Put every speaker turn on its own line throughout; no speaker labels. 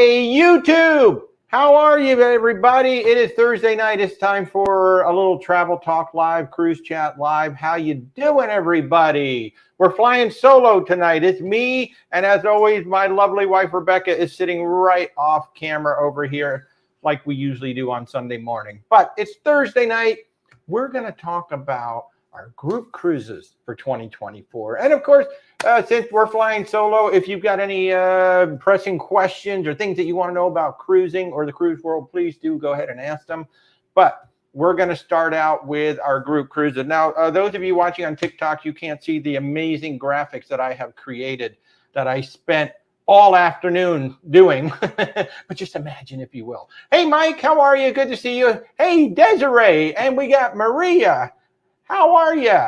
Hey, YouTube! How are you, everybody? It is Thursday night. It's time for a little Travel Talk Live, Cruise Chat Live. How you doing, everybody? We're flying solo tonight. It's me, and as always, my lovely wife, Rebecca, is sitting right off camera over here like we usually do on Sunday morning. But it's Thursday night. We're going to talk about our group cruises for 2024. And of course, since we're flying solo, if you've got any pressing questions or things that you want to know about cruising or the cruise world, please do go ahead and ask them. But we're going to start out with our group cruises. Now, those of you watching on TikTok, you can't see the amazing graphics that I have created that I spent all afternoon doing, but just imagine, if you will. Hey, Mike, how are you? Good to see you. Hey, Desiree, and we got Maria. How are you?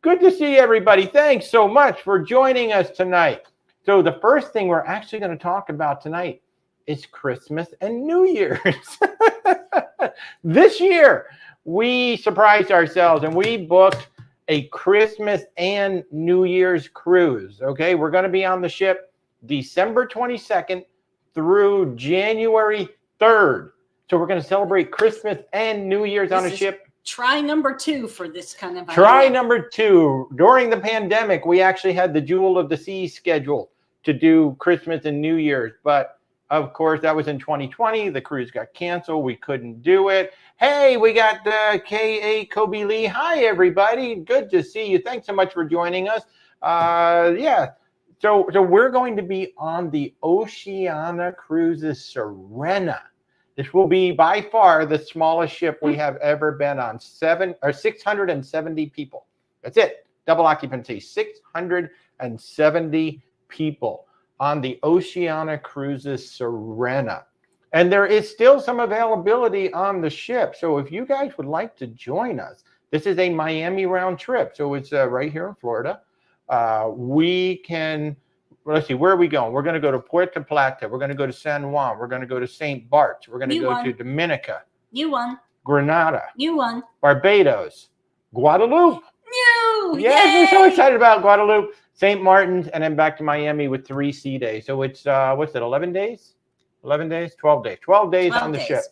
Good to see everybody. Thanks so much for joining us tonight. So the first thing we're actually going to talk about tonight is Christmas and New Year's. This year, we surprised ourselves and we booked a Christmas and New Year's cruise. Okay, we're going to be on the ship December 22nd through January 3rd. So we're going to celebrate Christmas and New Year's on a ship.
Try number 2 for this kind of
Try
idea.
number 2. During the pandemic, we actually had the Jewel of the Sea scheduled to do Christmas and New Year's. But, of course, that was in 2020. The cruise got canceled. We couldn't do it. Hey, we got K.A. Kobe Lee. Hi, everybody. Good to see you. Thanks so much for joining us. So we're going to be on the Oceania Cruises Serena. This will be by far the smallest ship we have ever been on. 670 people. That's it. Double occupancy. 670 people on the Oceania Cruises Serena. And there is still some availability on the ship. So if you guys would like to join us, this is a Miami round trip. So it's right here in Florida. We can... Let's see, where are we going? We're going to go to Puerto Plata. We're going to go to San Juan. We're going to go to St. Bart's. We're going to go to Dominica.
You won.
Grenada.
You won.
Barbados. Guadeloupe.
You!
Yes, we're so excited about Guadeloupe. St. Martin's, and then back to Miami with 3 sea days. So it's, 11 days? 11 days? 12 days. 12 days on the ship.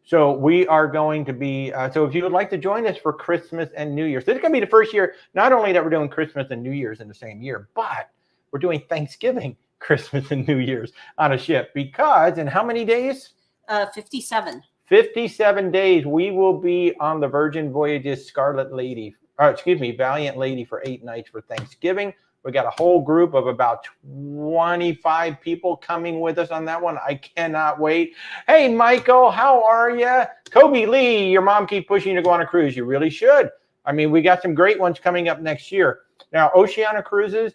So we are going to be, so if you would like to join us for Christmas and New Year's, this is going to be the first year, not only that we're doing Christmas and New Year's in the same year, but we're doing Thanksgiving, Christmas, and New Year's on a ship because in how many days?
57.
57 days. We will be on the Virgin Voyages Valiant Lady for 8 nights for Thanksgiving. We got a whole group of about 25 people coming with us on that one. I cannot wait. Hey, Michael, how are you? Kobe Lee, your mom keep pushing you to go on a cruise. You really should. I mean, we got some great ones coming up next year. Now, Oceania Cruises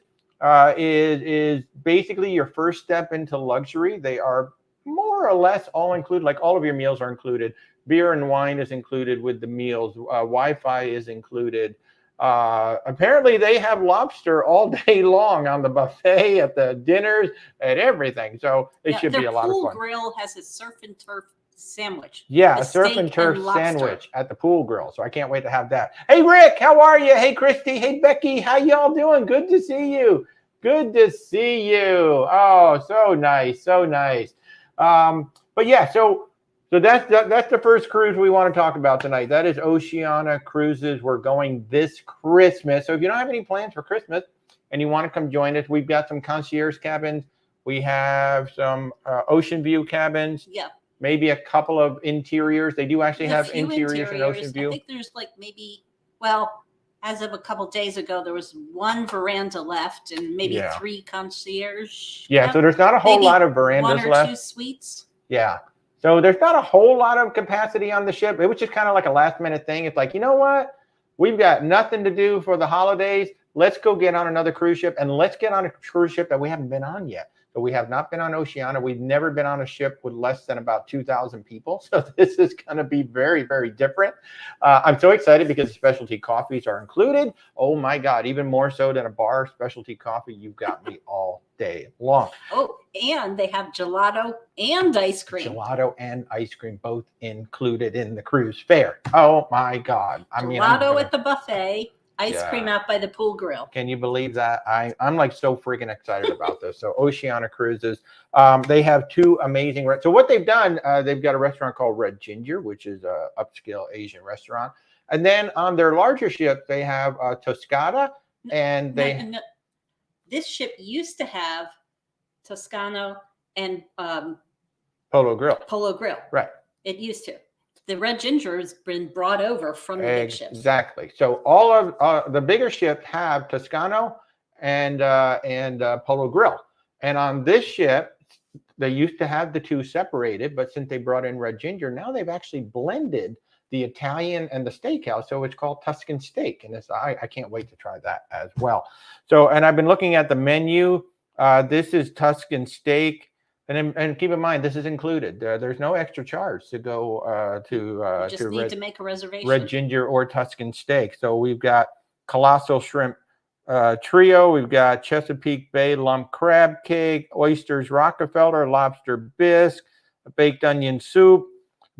is basically your first step into luxury. They are more or less all included, like all of your meals are included. Beer and wine is included with the meals. Wi-Fi is included. Apparently they have lobster all day long on the buffet, at the dinners, at everything. So it should be a lot of fun.
Their pool grill has a surf and turf sandwich.
Yeah, a surf and turf sandwich at the pool grill. So I can't wait to have that. Hey, Rick, how are you? Hey, Christy. Hey, Becky. How y'all doing? Good to see you. Good to see you. Oh, so nice. So nice. But yeah, so that's the first cruise we want to talk about tonight. That is Oceania Cruises. We're going this Christmas. So if you don't have any plans for Christmas and you want to come join us, we've got some concierge cabins. We have some ocean view cabins.
Yeah.
Maybe a couple of interiors. They do actually have interiors in Ocean View.
I think there's like maybe, well, as of a couple days ago, there was 1 veranda left and maybe 3 concierge.
Yeah, so there's not a whole lot of verandas left.
1 or 2 suites.
Yeah. So there's not a whole lot of capacity on the ship. It was just kind of like a last minute thing. It's like, you know what? We've got nothing to do for the holidays. Let's go get on another cruise ship, and let's get on a cruise ship that we haven't been on yet. So we have not been on Oceania. We've never been on a ship with less than about 2,000 people. So this is going to be very, very different. I'm so excited because specialty coffees are included. Oh, my God. Even more so than a bar specialty coffee. You've got me all day long.
Oh, and they have gelato and ice cream.
Gelato and ice cream both included in the cruise fare. Oh, my God.
Gelato at the buffet. Ice cream out by the pool grill.
Can you believe that? I'm like so freaking excited about this. So Oceana Cruises, they have two amazing. So what they've done, they've got a restaurant called Red Ginger, which is a upscale Asian restaurant. And then on their larger ship, they have Toscana, and
this ship used to have Toscano and
Polo Grill.
Polo Grill.
Right.
It used to. The Red Ginger has been brought over from the big ships.
Exactly. So all of the bigger ships have Toscano and Polo Grill. And on this ship, they used to have the two separated, but since they brought in Red Ginger, now they've actually blended the Italian and the steakhouse. So it's called Tuscan Steak. And I can't wait to try that as well. So, and I've been looking at the menu. This is Tuscan Steak. And keep in mind, this is included. There's no extra charge to go
you just need to make a reservation.
Red Ginger or Tuscan Steak. So we've got Colossal Shrimp Trio. We've got Chesapeake Bay Lump Crab Cake, Oysters Rockefeller, Lobster Bisque, Baked Onion Soup,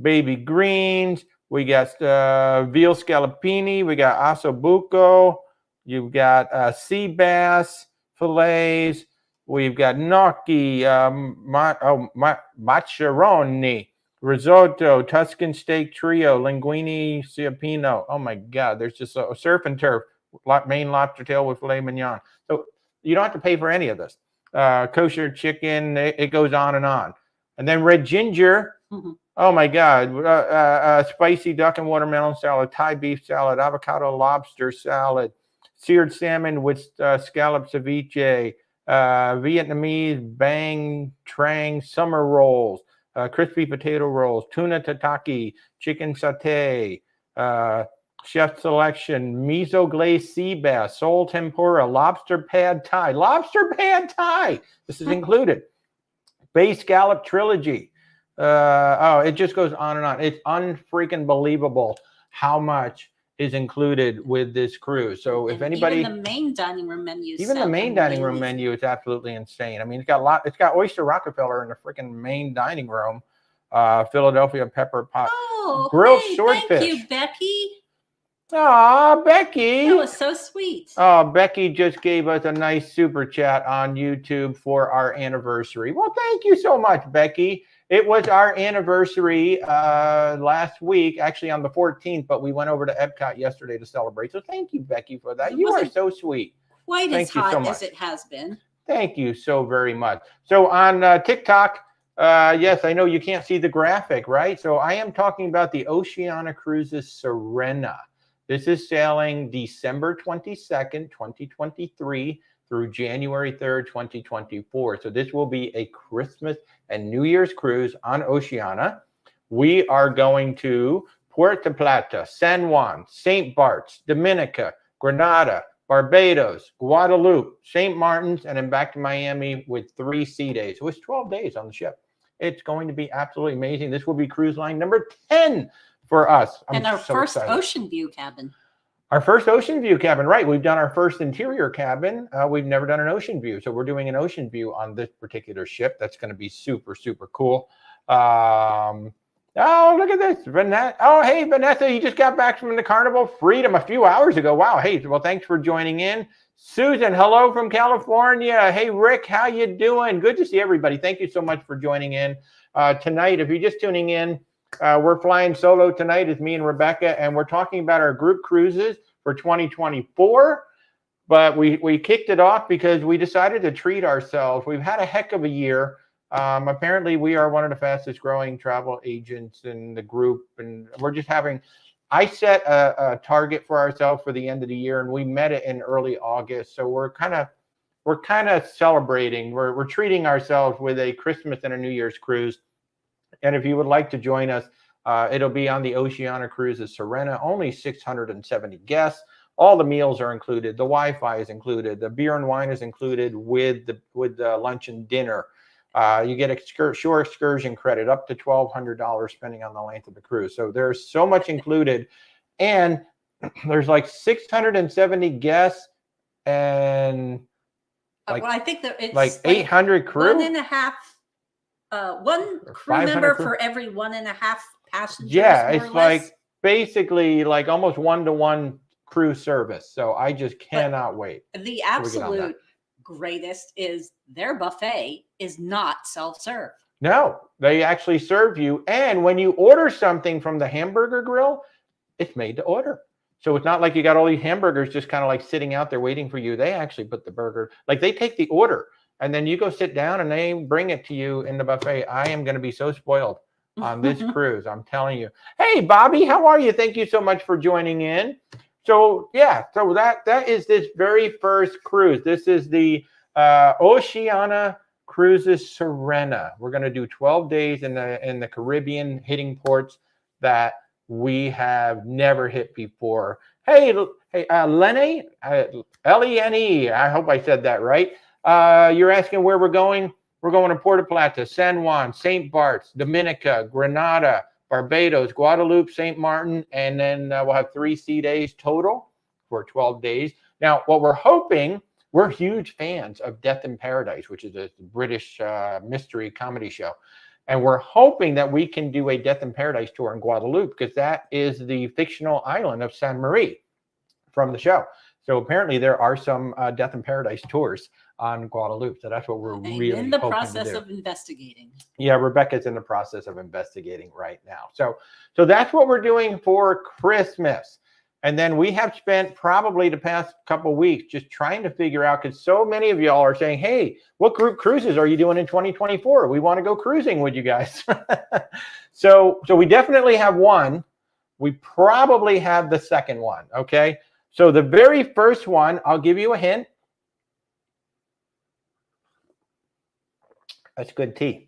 Baby Greens. We got Veal Scallopini. We got Ossobuco. You've got Sea Bass Fillets. We've got gnocchi, maccheroni, risotto, Tuscan Steak Trio, linguine ciappino. Oh my God, there's just a surf and turf, Maine lobster tail with filet mignon. So you don't have to pay for any of this. Kosher chicken, it goes on and on. And then Red Ginger, oh my God, spicy duck and watermelon salad, Thai beef salad, avocado lobster salad, seared salmon with scallop ceviche, Vietnamese bang trang summer rolls, crispy potato rolls, tuna tataki, chicken satay, chef selection, miso glazed sea bass, sole tempura, lobster pad thai. Lobster pad thai. This is included. Bay scallop trilogy. It just goes on and on. It's unfreaking believable how much is included with this cruise. So if anybody,
even the main dining room menu,
menu is absolutely insane. I mean, it's got Oyster Rockefeller in the freaking main dining room, Philadelphia pepper pot, grilled swordfish.
Thank you, Becky.
Aw, Becky.
That was so sweet.
Oh, Becky just gave us a nice super chat on YouTube for our anniversary. Well, thank you so much, Becky. It was our anniversary last week, actually on the 14th, but we went over to Epcot yesterday to celebrate. So thank you, Becky, for that. You are so sweet.
Quite as hot as it has been.
Thank you so very much. So on TikTok, yes, I know you can't see the graphic, right? So I am talking about the Oceana Cruises Serena. This is sailing December 22nd, 2023 through January 3rd, 2024. So this will be a Christmas and New Year's cruise on Oceana. We are going to Puerto Plata, San Juan, St. Bart's, Dominica, Grenada, Barbados, Guadalupe, St. Martin's, and then back to Miami with 3 sea days. So it's 12 days on the ship. It's going to be absolutely amazing. This will be cruise line number 10 for us.
And our first ocean view cabin.
Our first ocean view cabin, right. We've done our first interior cabin. We've never done an ocean view. So we're doing an ocean view on this particular ship. That's going to be super, super cool. Oh, look at this. Vanessa. Oh, hey, Vanessa, you just got back from the Carnival Freedom a few hours ago. Wow. Hey, well, thanks for joining in. Susan, hello from California. Hey, Rick, how you doing? Good to see everybody. Thank you so much for joining in. Tonight, if you're just tuning in, we're flying solo tonight. It's me and Rebecca, and we're talking about our group cruises for 2024. But we kicked it off because we decided to treat ourselves. We've had a heck of a year. Apparently, we are one of the fastest growing travel agents in the group, and we're just having. I set a target for ourselves for the end of the year, and we met it in early August. So we're kind of celebrating. We're treating ourselves with a Christmas and a New Year's cruise. And if you would like to join us, it'll be on the Oceana Cruises Serena, only 670 guests. All the meals are included. The Wi-Fi is included. The beer and wine is included with the lunch and dinner. You get shore excursion credit up to $1,200 depending on the length of the cruise. So there's so much included. And there's like 670 guests and
well, I think that it's
like 800 crew.
1.5 one crew member for every 1.5 passengers.
Yeah, it's like basically like almost 1-to-1 cruise service. So I just cannot wait.
The absolute greatest is their buffet is not self-serve.
No, they actually serve you. And when you order something from the hamburger grill, it's made to order. So it's not like you got all these hamburgers just kind of like sitting out there waiting for you. They actually put the burger, like they take the order and then you go sit down and they bring it to you in the buffet. I am going to be so spoiled on this cruise. I'm telling you. Hey, Bobby, how are you? Thank you so much for joining in. So yeah, so that is this very first cruise. This is the Oceania Cruises Serena. We're going to do 12 days in the Caribbean, hitting ports that we have never hit before. Hey, Lenny, Lene. I hope I said that right. You're asking where we're going. We're going to Puerto Plata, San Juan, St. Bart's, Dominica, Grenada, Barbados, Guadalupe, St. Martin, and then we'll have 3 sea days total for 12 days. Now, what we're hoping, we're huge fans of Death in Paradise, which is a British mystery comedy show. And we're hoping that we can do a Death in Paradise tour in Guadalupe because that is the fictional island of San Marie from the show. So apparently there are some Death in Paradise tours on Guadalupe. So that's what we're really
in the
hoping
process
to do.
of investigating.
Yeah, Rebecca's in the process of investigating right now. So that's what we're doing for Christmas. And then we have spent probably the past couple of weeks just trying to figure out, because so many of y'all are saying, hey, what group cruises are you doing in 2024? We want to go cruising with you guys. So we definitely have one. We probably have the second one, okay? So the very first one, I'll give you a hint. That's good tea.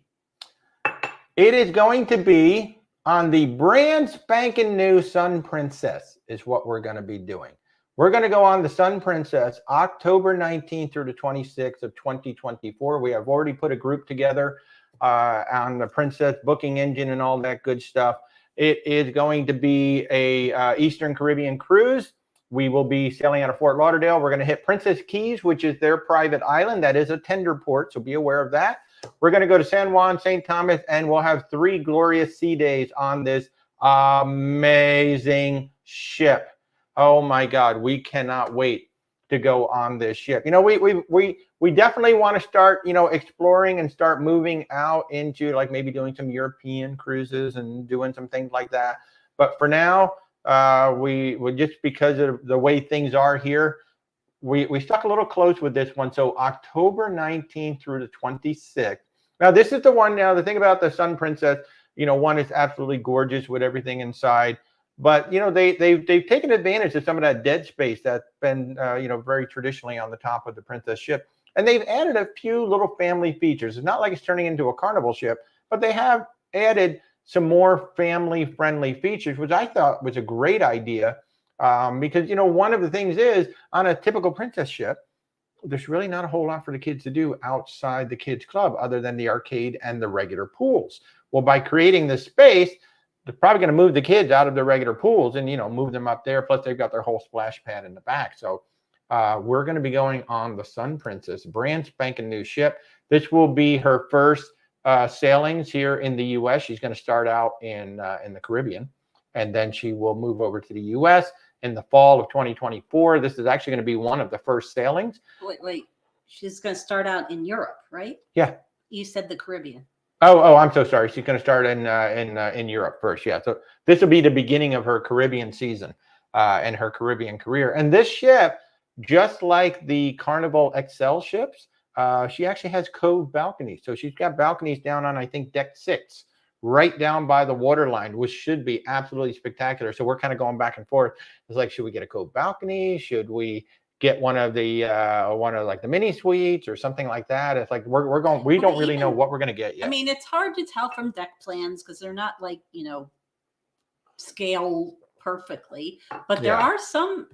It is going to be on the brand spanking new Sun Princess is what we're going to be doing. We're going to go on the Sun Princess October 19th through the 26th of 2024. We have already put a group together on the Princess booking engine and all that good stuff. It is going to be a Eastern Caribbean cruise. We will be sailing out of Fort Lauderdale. We're going to hit Princess Keys, which is their private island. That is a tender port, so be aware of that. We're going to go to San Juan, St. Thomas, and we'll have 3 glorious sea days on this amazing ship. Oh my God, we cannot wait to go on this ship. You know, we definitely want to start, you know, exploring and start moving out into like maybe doing some European cruises and doing some things like that. But for now, we just because of the way things are here, we stuck a little close with this one. So October 19th through the 26th. Now, this is the one. Now, the thing about the Sun Princess, you know, one is absolutely gorgeous with everything inside. But, you know, they've taken advantage of some of that dead space that's been, you know, very traditionally on the top of the Princess ship. And they've added a few little family features. It's not like it's turning into a carnival ship, but they have added some more family-friendly features, which I thought was a great idea. Because, you know, one of the things is on a typical Princess ship, there's really not a whole lot for the kids to do outside the kids club other than the arcade and the regular pools. Well, by creating this space, they're probably going to move the kids out of the regular pools and, you know, move them up there. Plus, they've got their whole splash pad in the back. So we're going to be going on the Sun Princess, brand spanking new ship. This will be her first sailings here in the U.S. She's going to start out in the Caribbean, and then she will move over to the U.S. in the fall of 2024. This is actually going to be one of the first sailings.
Wait. She's going to start out in Europe, right?
Yeah.
You said the Caribbean.
Oh, I'm so sorry. She's going to start in Europe first. Yeah. So this will be the beginning of her Caribbean season and her Caribbean career. And this ship, just like the Carnival XL ships, she actually has cove balconies. So she's got balconies down on, I think, deck 6, right down by the waterline, which should be absolutely spectacular. So we're kind of going back and forth. It's like, should we get a cove balcony? Should we get one of like the mini suites or something like that? It's like we're going. We don't really know what we're going to get yet.
I mean, it's hard to tell from deck plans because they're not like, you know, scale perfectly. But there are some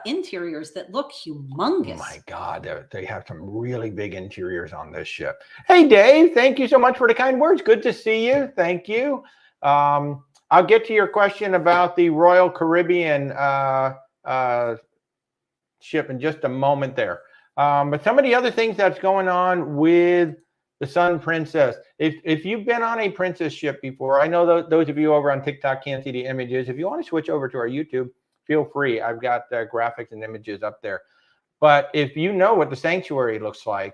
interiors that look humongous.
Oh my God, they have some really big interiors on this ship. Hey, Dave, thank you so much for the kind words. Good to see you. Thank you. I'll get to your question about the Royal Caribbean ship in just a moment there. But some of the other things that's going on with the Sun Princess, if you've been on a Princess ship before, I know those of you over on TikTok can't see the images. If you want to switch over to our YouTube, feel free. I've got graphics and images up there. But if you know what the Sanctuary looks like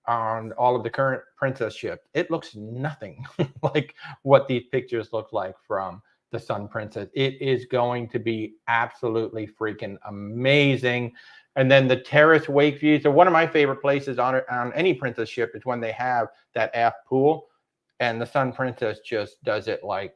on all of the current Princess ships, it looks nothing like what these pictures look like from the Sun Princess. It is going to be absolutely freaking amazing. And then the terrace wake views. So one of my favorite places on any Princess ship is when they have that aft pool, and the Sun Princess just does it like,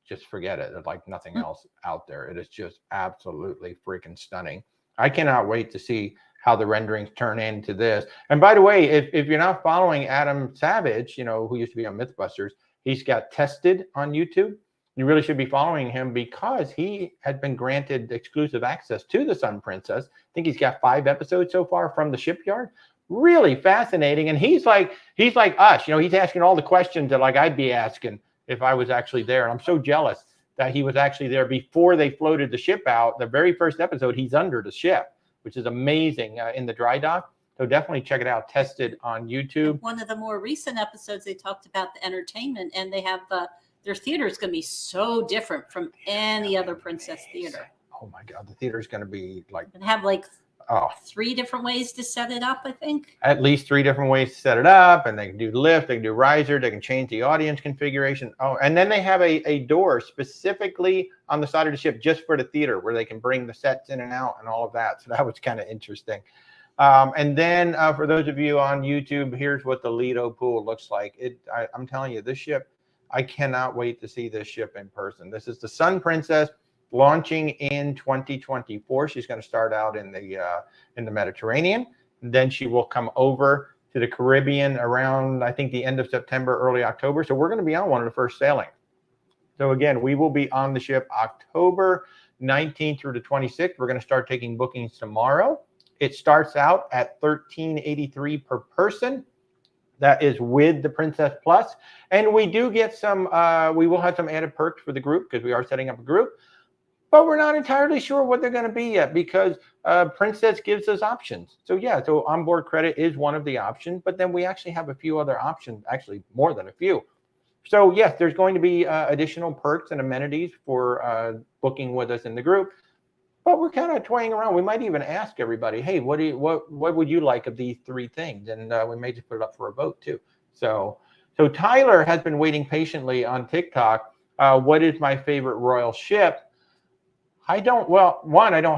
just forget it. It's like nothing else out there. It is just absolutely freaking stunning. I cannot wait to see how the renderings turn into this. And by the way, if you're not following Adam Savage, who used to be on Mythbusters, he's got Tested on YouTube. You really should be following him because he had been granted exclusive access to the Sun Princess. I think he's got 5 episodes so far from the shipyard. Really fascinating. And he's like us, he's asking all the questions that like I'd be asking if I was actually there. And I'm so jealous that he was actually there before they floated the ship out. The very first episode, he's under the ship, which is amazing in the dry dock. So definitely check it out. Tested on YouTube.
One of the more recent episodes, they talked about the entertainment, and they have their theater is going to be so different from any other Princess theater.
Oh my God, the theater is going to be like.
And have like 3 different ways to set it up, I think.
At least 3 different ways to set it up, and they can do lift, they can do riser, they can change the audience configuration. Oh, and then they have a door specifically on the side of the ship just for the theater where they can bring the sets in and out and all of that. So that was kind of interesting. And then for those of you on YouTube, here's what the Lido pool looks like. I'm telling you, this ship, I cannot wait to see this ship in person. This is the Sun Princess launching in 2024. She's going to start out in the Mediterranean. And then she will come over to the Caribbean around, I think, the end of September, early October. So we're going to be on one of the first sailings. So again, we will be on the ship October 19th through the 26th. We're going to start taking bookings tomorrow. It starts out at $13.83 per person. That is with the Princess Plus. And we do get some, we will have some added perks for the group because we are setting up a group. But we're not entirely sure what they're going to be yet because Princess gives us options. So yeah, so onboard credit is one of the options, but then we actually have a few other options, actually more than a few. So yes, there's going to be additional perks and amenities for booking with us in the group. But we're kind of toying around. We might even ask everybody, hey, what would you like of these 3 things? And we may just put it up for a vote too. So Tyler has been waiting patiently on TikTok. What is my favorite royal ship? I don't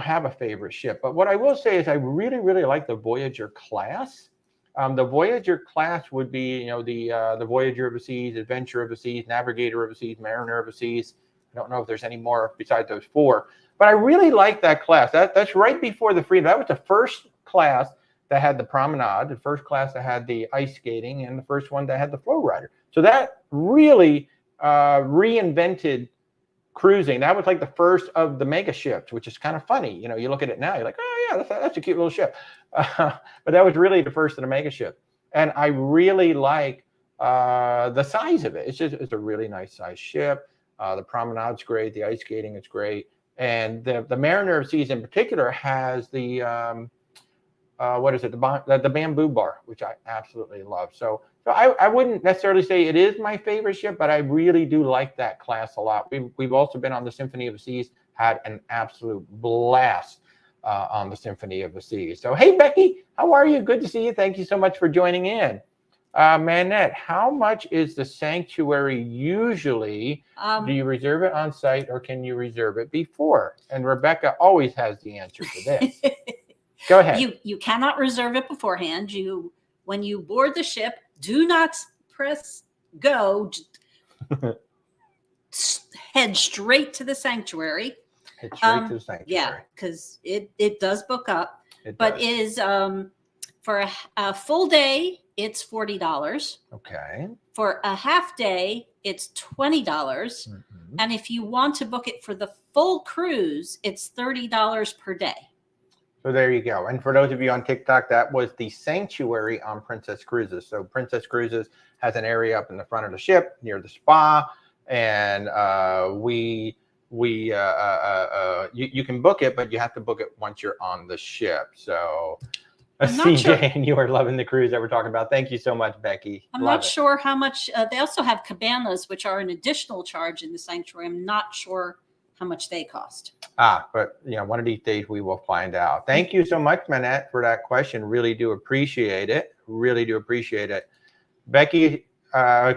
have a favorite ship, but what I will say is I really, really like the Voyager class. The Voyager class would be, the Voyager of the Seas, Adventure of the Seas, Navigator of the Seas, Mariner of the Seas. I don't know if there's any more besides those 4. But I really like that class. That's right before the Freedom. That was the first class that had the promenade, the first class that had the ice skating, and the first one that had the flow rider. So that really reinvented cruising. That was like the first of the mega ships, which is kind of funny. You look at it now, you're like, oh yeah, that's a cute little ship. But that was really the first of the mega ship. And I really like the size of it. It's a really nice size ship. The promenade's great. The ice skating is great. And the Mariner of Seas in particular has the the bamboo bar, which I absolutely love. So I wouldn't necessarily say it is my favorite ship, but I really do like that class a lot. We've also been on the Symphony of the Seas, had an absolute blast on the Symphony of the Seas. So hey Becky, how are you? Good to see you. Thank you so much for joining in. Manette, how much is the Sanctuary usually? Do you reserve it on site or can you reserve it before? And Rebecca always has the answer to this. Go ahead.
You cannot reserve it beforehand. When you board the ship, do not press go. Head straight to the Sanctuary.
Head straight to the Sanctuary.
Yeah, because it does book up. But is for a full day, it's $40.
Okay.
For a half day, it's $20. Mm-hmm. And if you want to book it for the full cruise, it's $30 per day.
So there you go. And for those of you on TikTok, that was the Sanctuary on Princess Cruises. So Princess Cruises has an area up in the front of the ship near the spa, and you can book it, but you have to book it once you're on the ship. So CJ, and you are loving the cruise that we're talking about. Thank you so much, Becky.
I'm not sure how much. They also have cabanas, which are an additional charge in the Sanctuary. I'm not sure how much they cost.
But one of these days we will find out. Thank you so much, Manette, for that question. Really do appreciate it. Really do appreciate it. Becky,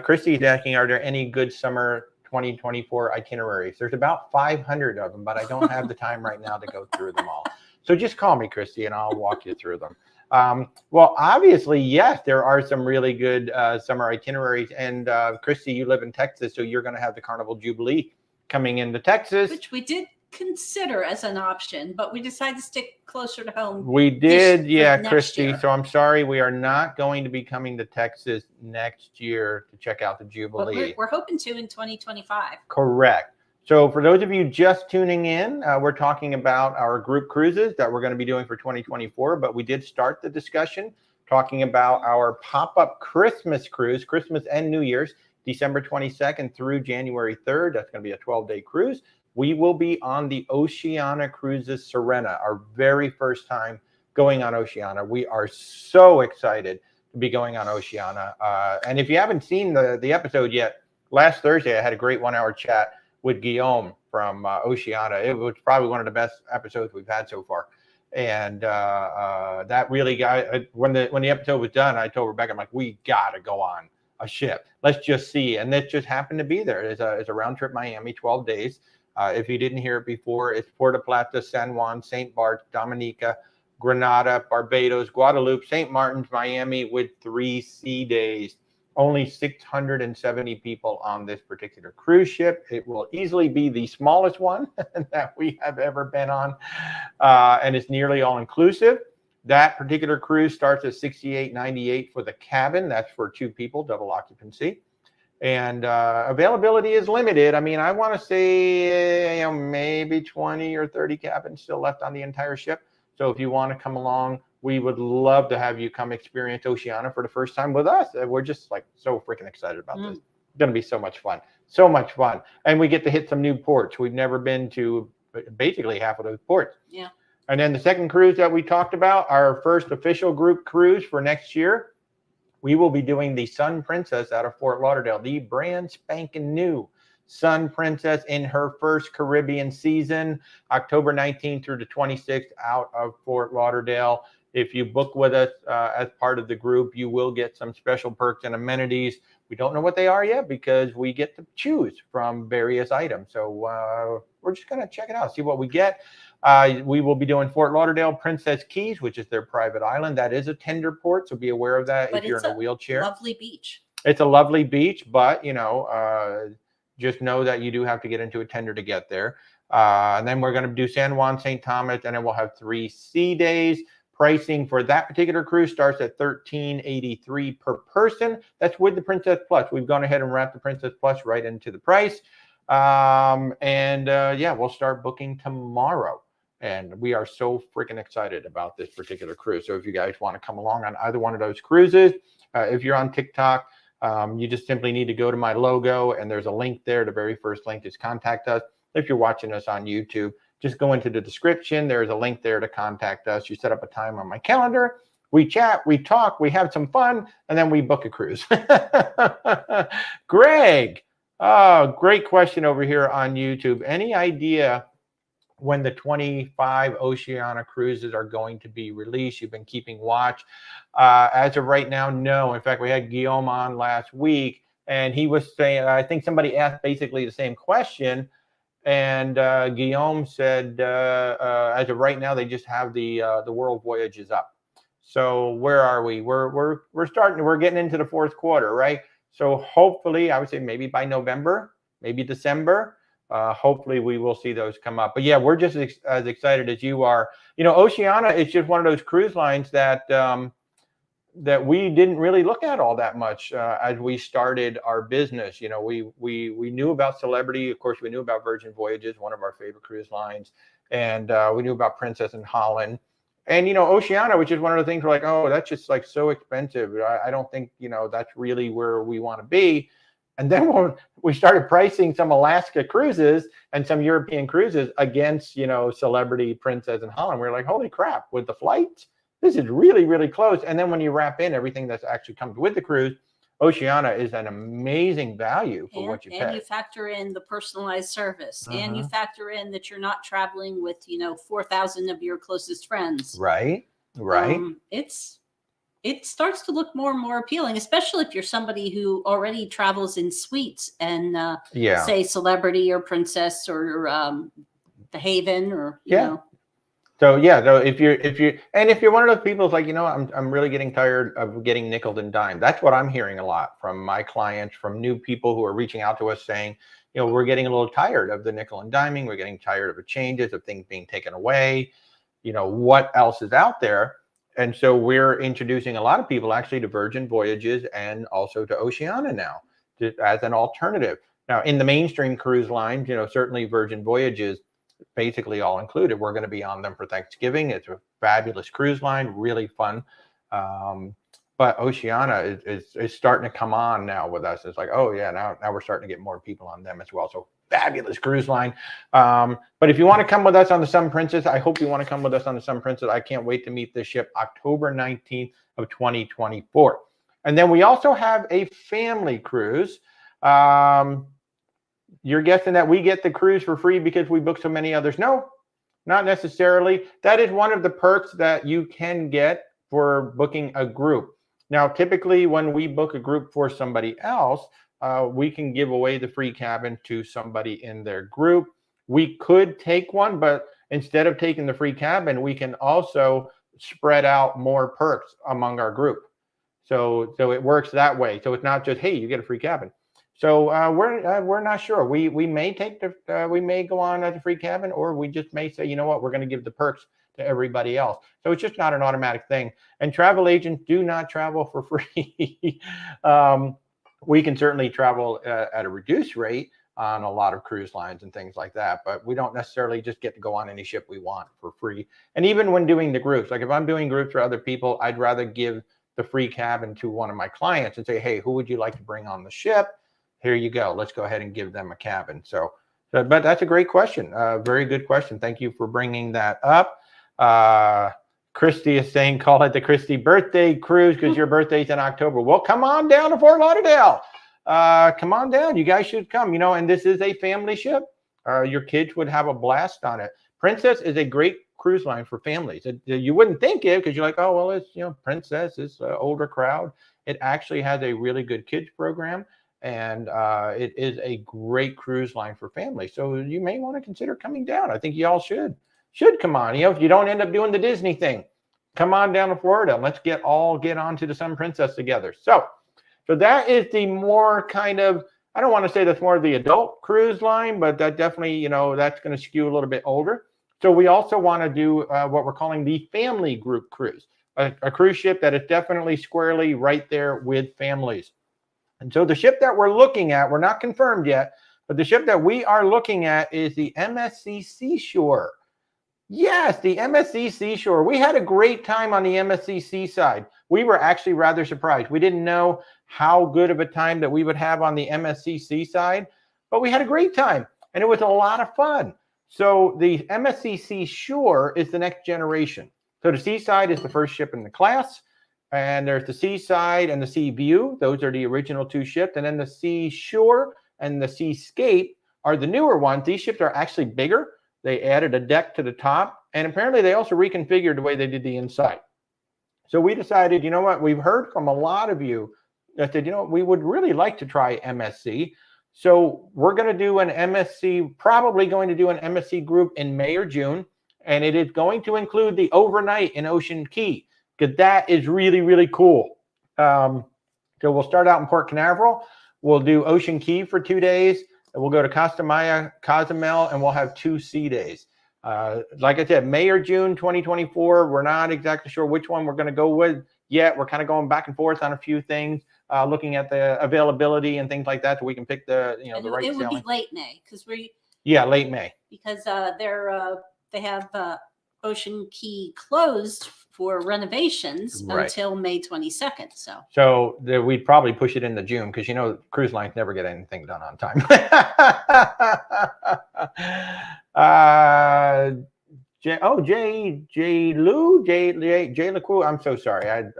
Christy's asking, are there any good summer 2024 itineraries? There's about 500 of them, but I don't have the time right now to go through them all. So just call me, Christy, and I'll walk you through them. Well, obviously, yes, there are some really good summer itineraries. And Christy, you live in Texas, so you're going to have the Carnival Jubilee coming into Texas.
Which we did consider as an option, but we decided to stick closer to home.
We did, yeah, Christy.
Year.
So I'm sorry, we are not going to be coming to Texas next year to check out the Jubilee.
But we're hoping to in 2025.
Correct. So for those of you just tuning in, we're talking about our group cruises that we're going to be doing for 2024, but we did start the discussion talking about our pop-up Christmas cruise, Christmas and New Year's, December 22nd through January 3rd. That's going to be a 12-day cruise. We will be on the Oceania Cruises Serena, our very first time going on Oceania. We are so excited to be going on Oceania. And if you haven't seen the episode yet, last Thursday I had a great 1-hour chat with Guillaume from Oceania. It was probably one of the best episodes we've had so far. And that really got, when the episode was done, I told Rebecca, I'm like, we got to go on a ship. Let's just see. And this just happened to be there. It's a round trip Miami, 12 days. If you didn't hear it before, it's Puerto Plata, San Juan, St. Barts, Dominica, Grenada, Barbados, Guadeloupe, St. Martin's, Miami, with 3 sea days. Only 670 people on this particular cruise ship. It will easily be the smallest one that we have ever been on, and it's nearly all inclusive. That particular cruise starts at $68.98 for the cabin. That's for 2 people, double occupancy. And availability is limited. I mean, I want to say maybe 20 or 30 cabins still left on the entire ship. So if you want to come along, we would love to have you come experience Oceania for the first time with us. We're just like so freaking excited about this. It's going to be so much fun. So much fun. And we get to hit some new ports. We've never been to basically half of those ports.
Yeah.
And then the second cruise that we talked about, our first official group cruise for next year, we will be doing the Sun Princess out of Fort Lauderdale, the brand spanking new Sun Princess in her first Caribbean season, October 19th through the 26th out of Fort Lauderdale. If you book with us as part of the group, you will get some special perks and amenities. We don't know what they are yet because we get to choose from various items. So we're just going to check it out, see what we get. We will be doing Fort Lauderdale, Princess Keys, which is their private island. That is a tender port, so be aware of that if you're in a wheelchair.
Lovely beach.
It's a lovely beach, but, just know that you do have to get into a tender to get there. And then we're going to do San Juan, St. Thomas, and then we'll have 3 sea days. Pricing for that particular cruise starts at $13.83 per person. That's with the Princess Plus. We've gone ahead and wrapped the Princess Plus right into the price. We'll start booking tomorrow. And we are so freaking excited about this particular cruise. So if you guys want to come along on either one of those cruises, if you're on TikTok, you just simply need to go to my logo, and there's a link there. The very first link is contact us. If you're watching us on YouTube, just go into the description. There's a link there to contact us. You set up a time on my calendar. We chat, we talk, we have some fun, and then we book a cruise. Greg, great question over here on YouTube. Any idea when the 25 Oceania cruises are going to be released? You've been keeping watch. As of right now, no. In fact, we had Guillaume on last week, and he was saying, I think somebody asked basically the same question. And Guillaume said, as of right now, they just have the world voyages up. So where are we? We're getting into the 4th quarter, right? So hopefully, I would say maybe by November, maybe December, hopefully we will see those come up. But yeah, we're just as excited as you are. Oceania is just one of those cruise lines that that we didn't really look at all that much as we started our business. We knew about Celebrity. Of course, we knew about Virgin Voyages, one of our favorite cruise lines. And we knew about Princess and Holland. And, Oceania, which is one of the things we're like, oh, that's just like so expensive. I don't think, that's really where we want to be. And then when we started pricing some Alaska cruises and some European cruises against, Celebrity, Princess, and Holland, we were like, holy crap, with the flights, this is really, really close. And then when you wrap in everything that's actually comes with the cruise, Oceana is an amazing value for what you pay.
And you factor in the personalized service, and you factor in that you're not traveling with 4,000 of your closest friends.
Right.
It starts to look more and more appealing, especially if you're somebody who already travels in suites and say Celebrity or Princess or the Haven or you know.
So if you're one of those people who's like, I'm really getting tired of getting nickeled and dimed. That's what I'm hearing a lot from my clients, from new people who are reaching out to us saying, we're getting a little tired of the nickel and diming. We're getting tired of the changes, of things being taken away. What else is out there? And so we're introducing a lot of people actually to Virgin Voyages and also to Oceana now as an alternative. Now, in the mainstream cruise lines, certainly Virgin Voyages, basically all included. We're going to be on them for Thanksgiving. It's a fabulous cruise line, really fun. But Oceana is starting to come on now with us. It's like, oh yeah, now we're starting to get more people on them as well. So fabulous cruise line. But if you want to come with us on the Sun Princess, I hope you want to come with us on the Sun Princess. I can't wait to meet this ship October 19th of 2024. And then we also have a family cruise. You're guessing that we get the cruise for free because we book so many others. No, not necessarily. That is one of the perks that you can get for booking a group. Now, typically when we book a group for somebody else, we can give away the free cabin to somebody in their group. We could take one, but instead of taking the free cabin, we can also spread out more perks among our group. So it works that way. So it's not just, hey, you get a free cabin. So we're not sure. We may take we may go on as a free cabin, or we just may say, you know what, we're going to give the perks to everybody else. So it's just not an automatic thing. And travel agents do not travel for free. We can certainly travel at a reduced rate on a lot of cruise lines and things like that, but we don't necessarily just get to go on any ship we want for free. And even when doing the groups, like if I'm doing groups for other people, I'd rather give the free cabin to one of my clients and say, hey, who would you like to bring on the ship? Here you go. Let's go ahead and give them a cabin. So but that's a great question. Very good question. Thank you for bringing that up. Christy is saying, call it the Christy birthday cruise because your birthday's in October. Well, come on down to Fort Lauderdale. Come on down. You guys should come, and this is a family ship. Your kids would have a blast on it. Princess is a great cruise line for families. You wouldn't think it because you're like, oh, well, it's, Princess is an older crowd. It actually has a really good kids program. And it is a great cruise line for families. So you may want to consider coming down. I think y'all should come on. If you don't end up doing the Disney thing, come on down to Florida. Let's get on to the Sun Princess together. So that is the more kind of, I don't want to say that's more of the adult cruise line, but that definitely, that's going to skew a little bit older. So we also want to do what we're calling the family group cruise, a cruise ship that is definitely squarely right there with families. And so the ship that we're looking at, we're not confirmed yet, but the ship that we are looking at is the MSC Seashore. Yes, the MSC Seashore. We had a great time on the MSC Seaside. We were actually rather surprised. We didn't know how good of a time that we would have on the MSC Seaside, but we had a great time, and it was a lot of fun. So the MSC Seashore is the next generation. So the Seaside is the first ship in the class. And there's the Seaside and the Sea View. Those are the original two ships. And then the Seashore and the Seascape are the newer ones. These ships are actually bigger. They added a deck to the top. And apparently they also reconfigured the way they did the inside. So we decided, you know what? We've heard from a lot of you that said, we would really like to try MSC. So we're going to do an MSC, probably going to do an MSC group in May or June. And it is going to include the overnight in Ocean Key, because that is really, really cool. So we'll start out in Port Canaveral. We'll do Ocean Key for 2 days. And we'll go to Costa Maya, Cozumel, and we'll have 2 sea days. Like I said, May or June 2024. We're not exactly sure which one we're going to go with yet. We're kind of going back and forth on a few things, looking at the availability and things like that, so we can pick the the right sailing.
It would be late May because
late May, because
they have Ocean Key closed for renovations until May 22nd. So
we'd probably push it into June because cruise lines never get anything done on time. Jay LeCoux. I'm so sorry.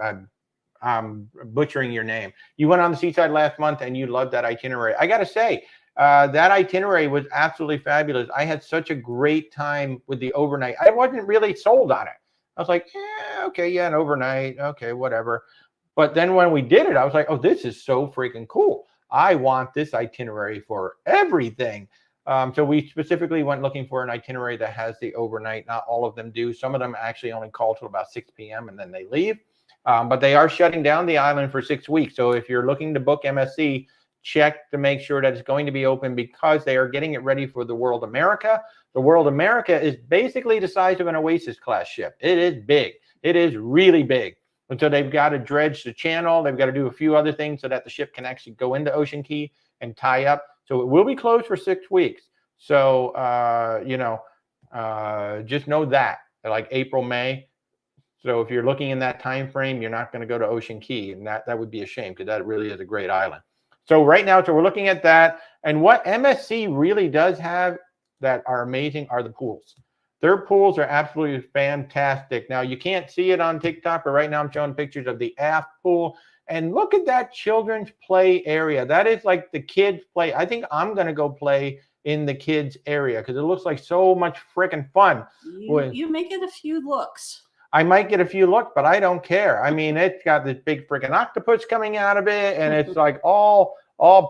I'm butchering your name. You went on the Seaside last month and you loved that itinerary. I got to say, that itinerary was absolutely fabulous. I had such a great time with the overnight. I wasn't really sold on it. I was like, yeah, okay, yeah, an overnight, okay, whatever. But then when we did it, I was like, oh, this is so freaking cool. I want this itinerary for everything. So we specifically went looking for an itinerary that has the overnight. Not all of them do. Some of them actually only call till about 6 p.m. and then they leave. But they are shutting down the island for 6 weeks. So if you're looking to book MSC, check to make sure that it's going to be open because they are getting it ready for the World America. The World America is basically the size of an Oasis class ship. It is big. It is really big. And so they've got to dredge the channel. They've got to do a few other things so that the ship can actually go into Ocean Key and tie up. So it will be closed for 6 weeks. So, just know that, like April, May. So if you're looking in that time frame, you're not going to go to Ocean Key. And that would be a shame because that really is a great island. So right now, so we're looking at that. And what MSC really does have that are amazing are the pools. Their pools are absolutely fantastic. Now, you can't see it on TikTok, but right now I'm showing pictures of the aft pool. And look at that children's play area. That is like the kids play. I think I'm going to go play in the kids area because it looks like so much freaking fun.
You may get a few looks.
I might get a few looks, but I don't care. I mean, it's got this big freaking octopus coming out of it, and it's like all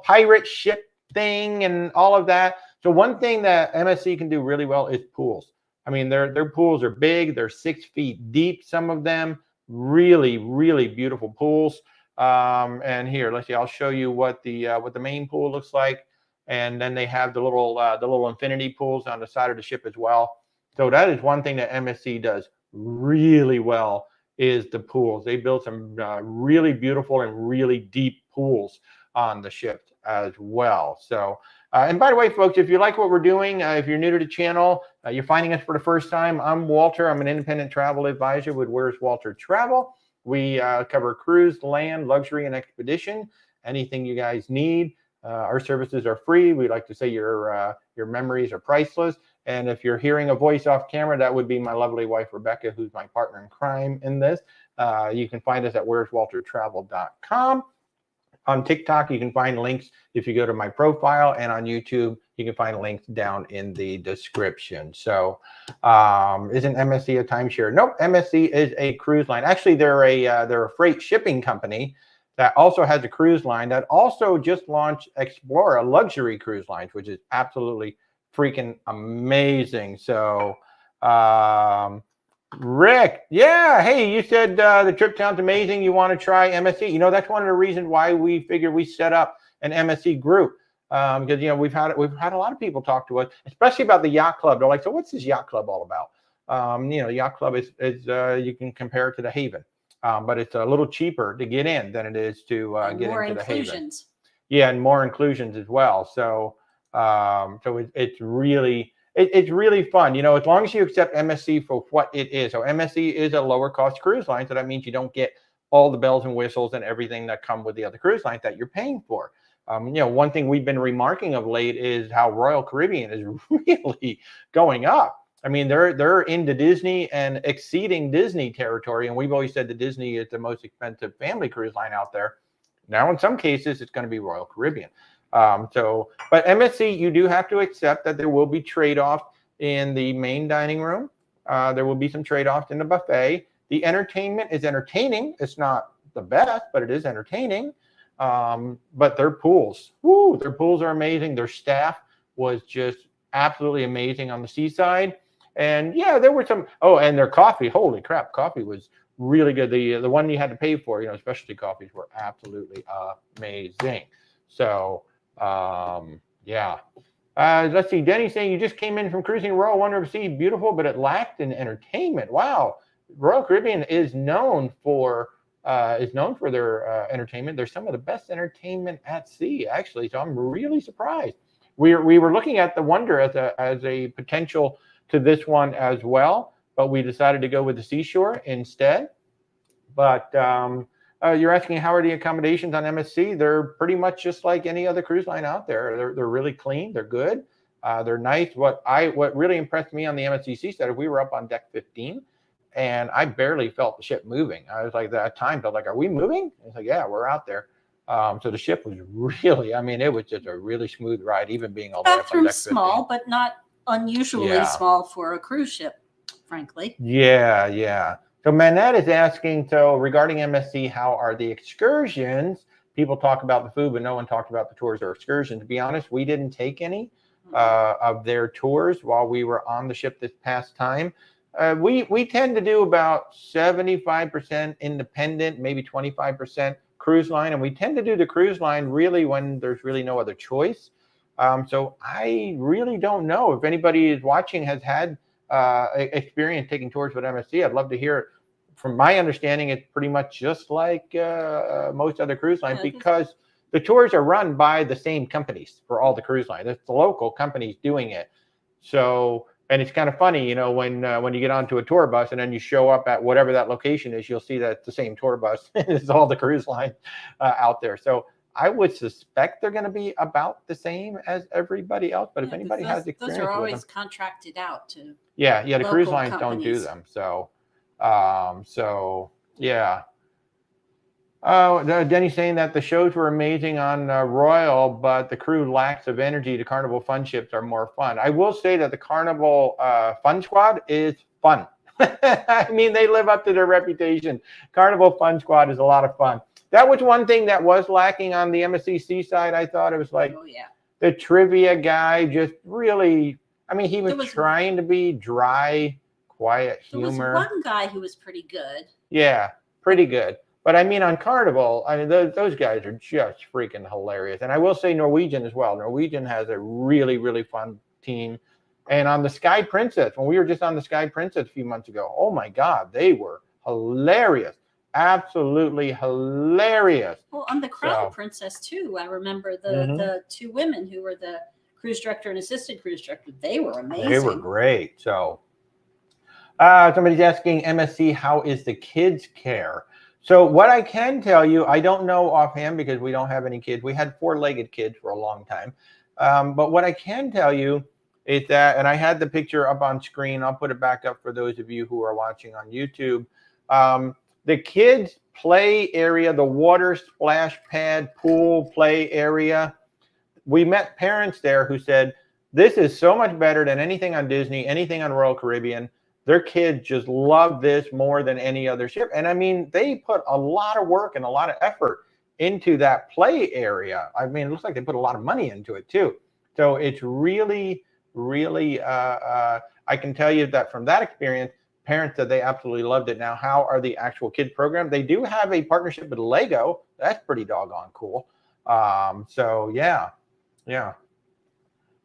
pirate ship thing and all of that. So one thing that MSC can do really well is pools. I mean, their pools are big. They're 6 feet deep, some of them. Really, really beautiful pools. And here, let's see, I'll show you what the main pool looks like. And then they have the little infinity pools on the side of the ship as well. So that is one thing that MSC does really well is the pools. They built some really beautiful and really deep pools on the ship as well. So, and by the way, folks, if you like what we're doing, if you're new to the channel, you're finding us for the first time, I'm Walter. I'm an independent travel advisor with Where's Walter Travel. We cover cruise, land, luxury, and expedition. Anything you guys need. Our services are free. We like to say your memories are priceless. And if you're hearing a voice off camera, that would be my lovely wife, Rebecca, who's my partner in crime in this. You can find us at where'swaltertravel.com. On TikTok, you can find links if you go to my profile. And on YouTube, you can find links down in the description. So isn't MSC a timeshare? Nope, MSC is a cruise line. Actually, they're a freight shipping company that also has a cruise line that also just launched Explora luxury cruise lines, which is absolutely freaking amazing. So Rick, yeah, hey, you said the trip sounds amazing. You want to try MSC? You know, that's one of the reasons why we figured we set up an MSC group because you know we've had a lot of people talk to us, especially about the yacht club. They're like, so what's this yacht club all about? You know, yacht club is you can compare it to the Haven. But it's a little cheaper to get in than it is to get into the Haven. Yeah, and more inclusions as well. So, it's really fun. You know, as long as you accept MSC for what it is. So MSC is a lower cost cruise line, so that means you don't get all the bells and whistles and everything that come with the other cruise lines that you're paying for. You know, one thing we've been remarking of late is how Royal Caribbean is really going up. I mean, they're into Disney and exceeding Disney territory. And we've always said that Disney is the most expensive family cruise line out there. Now, in some cases, it's going to be Royal Caribbean. But MSC, you do have to accept that there will be trade-offs in the main dining room. There will be some trade-offs in the buffet. The entertainment is entertaining. It's not the best, but it is entertaining. But their pools, their pools are amazing. Their staff was just absolutely amazing on the seaside. And yeah, there were some, and their coffee, holy crap, coffee was really good. The one you had to pay for, you know, specialty coffees were absolutely amazing. So, yeah. Let's see, Denny's saying you just came in from cruising Royal Wonder of the Sea, beautiful, but it lacked in entertainment. Wow. Royal Caribbean is known for their entertainment. They're some of the best entertainment at sea, actually. So I'm really surprised. We were looking at the Wonder as a potential to this one as well, but we decided to go with the Seashore instead. But you're asking how are the accommodations on MSC? They're pretty much just like any other cruise line out there. They're really clean. They're good. They're nice. What really impressed me on the MSC Seaside, we were up on deck 15, and I barely felt the ship moving. I was like, that time felt like, are we moving? It's like, yeah, we're out there. So the ship was really, I mean, it was just a really smooth ride, even being all the way up on
Bathroom's
deck 15.
small, but not unusually small for a cruise ship, frankly.
Yeah, yeah. So Manette is asking, so regarding MSC, how are the excursions? People talk about the food, but no one talked about the tours or excursions. To be honest, we didn't take any of their tours while we were on the ship this past time. We tend to do about 75% independent, maybe 25% cruise line, and we tend to do the cruise line really when there's really no other choice. So I really don't know if anybody is watching has had experience taking tours with MSC. I'd love to hear it. From my understanding, it's pretty much just like most other cruise lines, because the tours are run by the same companies for all the cruise lines. It's the local companies doing it. So, and it's kind of funny, you know, when you get onto a tour bus and then you show up at whatever that location is, you'll see that it's the same tour bus. It's all the cruise lines out there. So I would suspect they're going to be about the same as everybody else. But if anybody has experience,
those are always contracted out to.
Yeah, the cruise lines don't do them. So, yeah. Denny's saying that the shows were amazing on Royal, but the crew lacks of energy. The Carnival Fun ships are more fun. I will say that the Carnival Fun Squad is fun. I mean, they live up to their reputation. Carnival Fun Squad is a lot of fun. That was one thing that was lacking on the MSC side. I thought it was like the trivia guy just really, I mean, he was trying to be dry, quiet humor.
There was one guy who was pretty good.
Yeah, pretty good. But I mean, on Carnival, I mean, those guys are just freaking hilarious. And I will say Norwegian as well. Norwegian has a really, really fun team. And on the Sky Princess, when we were just on the Sky Princess a few months ago, oh my God, they were hilarious. Absolutely hilarious.
Well, on the Crown Princess too, I remember the two women who were the cruise director and assistant cruise director. They were amazing.
They were great. So somebody's asking MSC, how is the kids' care? So what I can tell you, I don't know offhand because we don't have any kids. We had 4-legged kids for a long time. But what I can tell you is that, and I had the picture up on screen. I'll put it back up for those of you who are watching on YouTube. The kids' play area, the water splash pad, pool play area, we met parents there who said, this is so much better than anything on Disney, anything on Royal Caribbean. Their kids just love this more than any other ship. And I mean, they put a lot of work and a lot of effort into that play area. I mean, it looks like they put a lot of money into it too. So it's really, really, I can tell you that from that experience, parents said they absolutely loved it. Now, how are the actual kids program? They do have a partnership with Lego. That's pretty doggone cool. So yeah.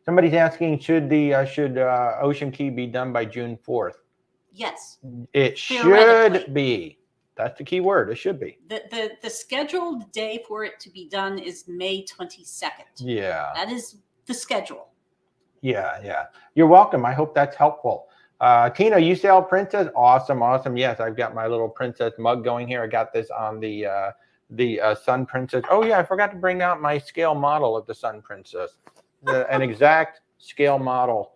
Somebody's asking, should Ocean Key be done by June 4th?
Yes.
It should be. That's the key word. It should be.
The scheduled day for it to be done is May 22nd.
Yeah.
That is the schedule.
Yeah. You're welcome. I hope that's helpful. Tina, you sail Princess? Awesome. Yes, I've got my little Princess mug going here. I got this on the Sun Princess. Oh yeah, I forgot to bring out my scale model of the Sun Princess. An exact scale model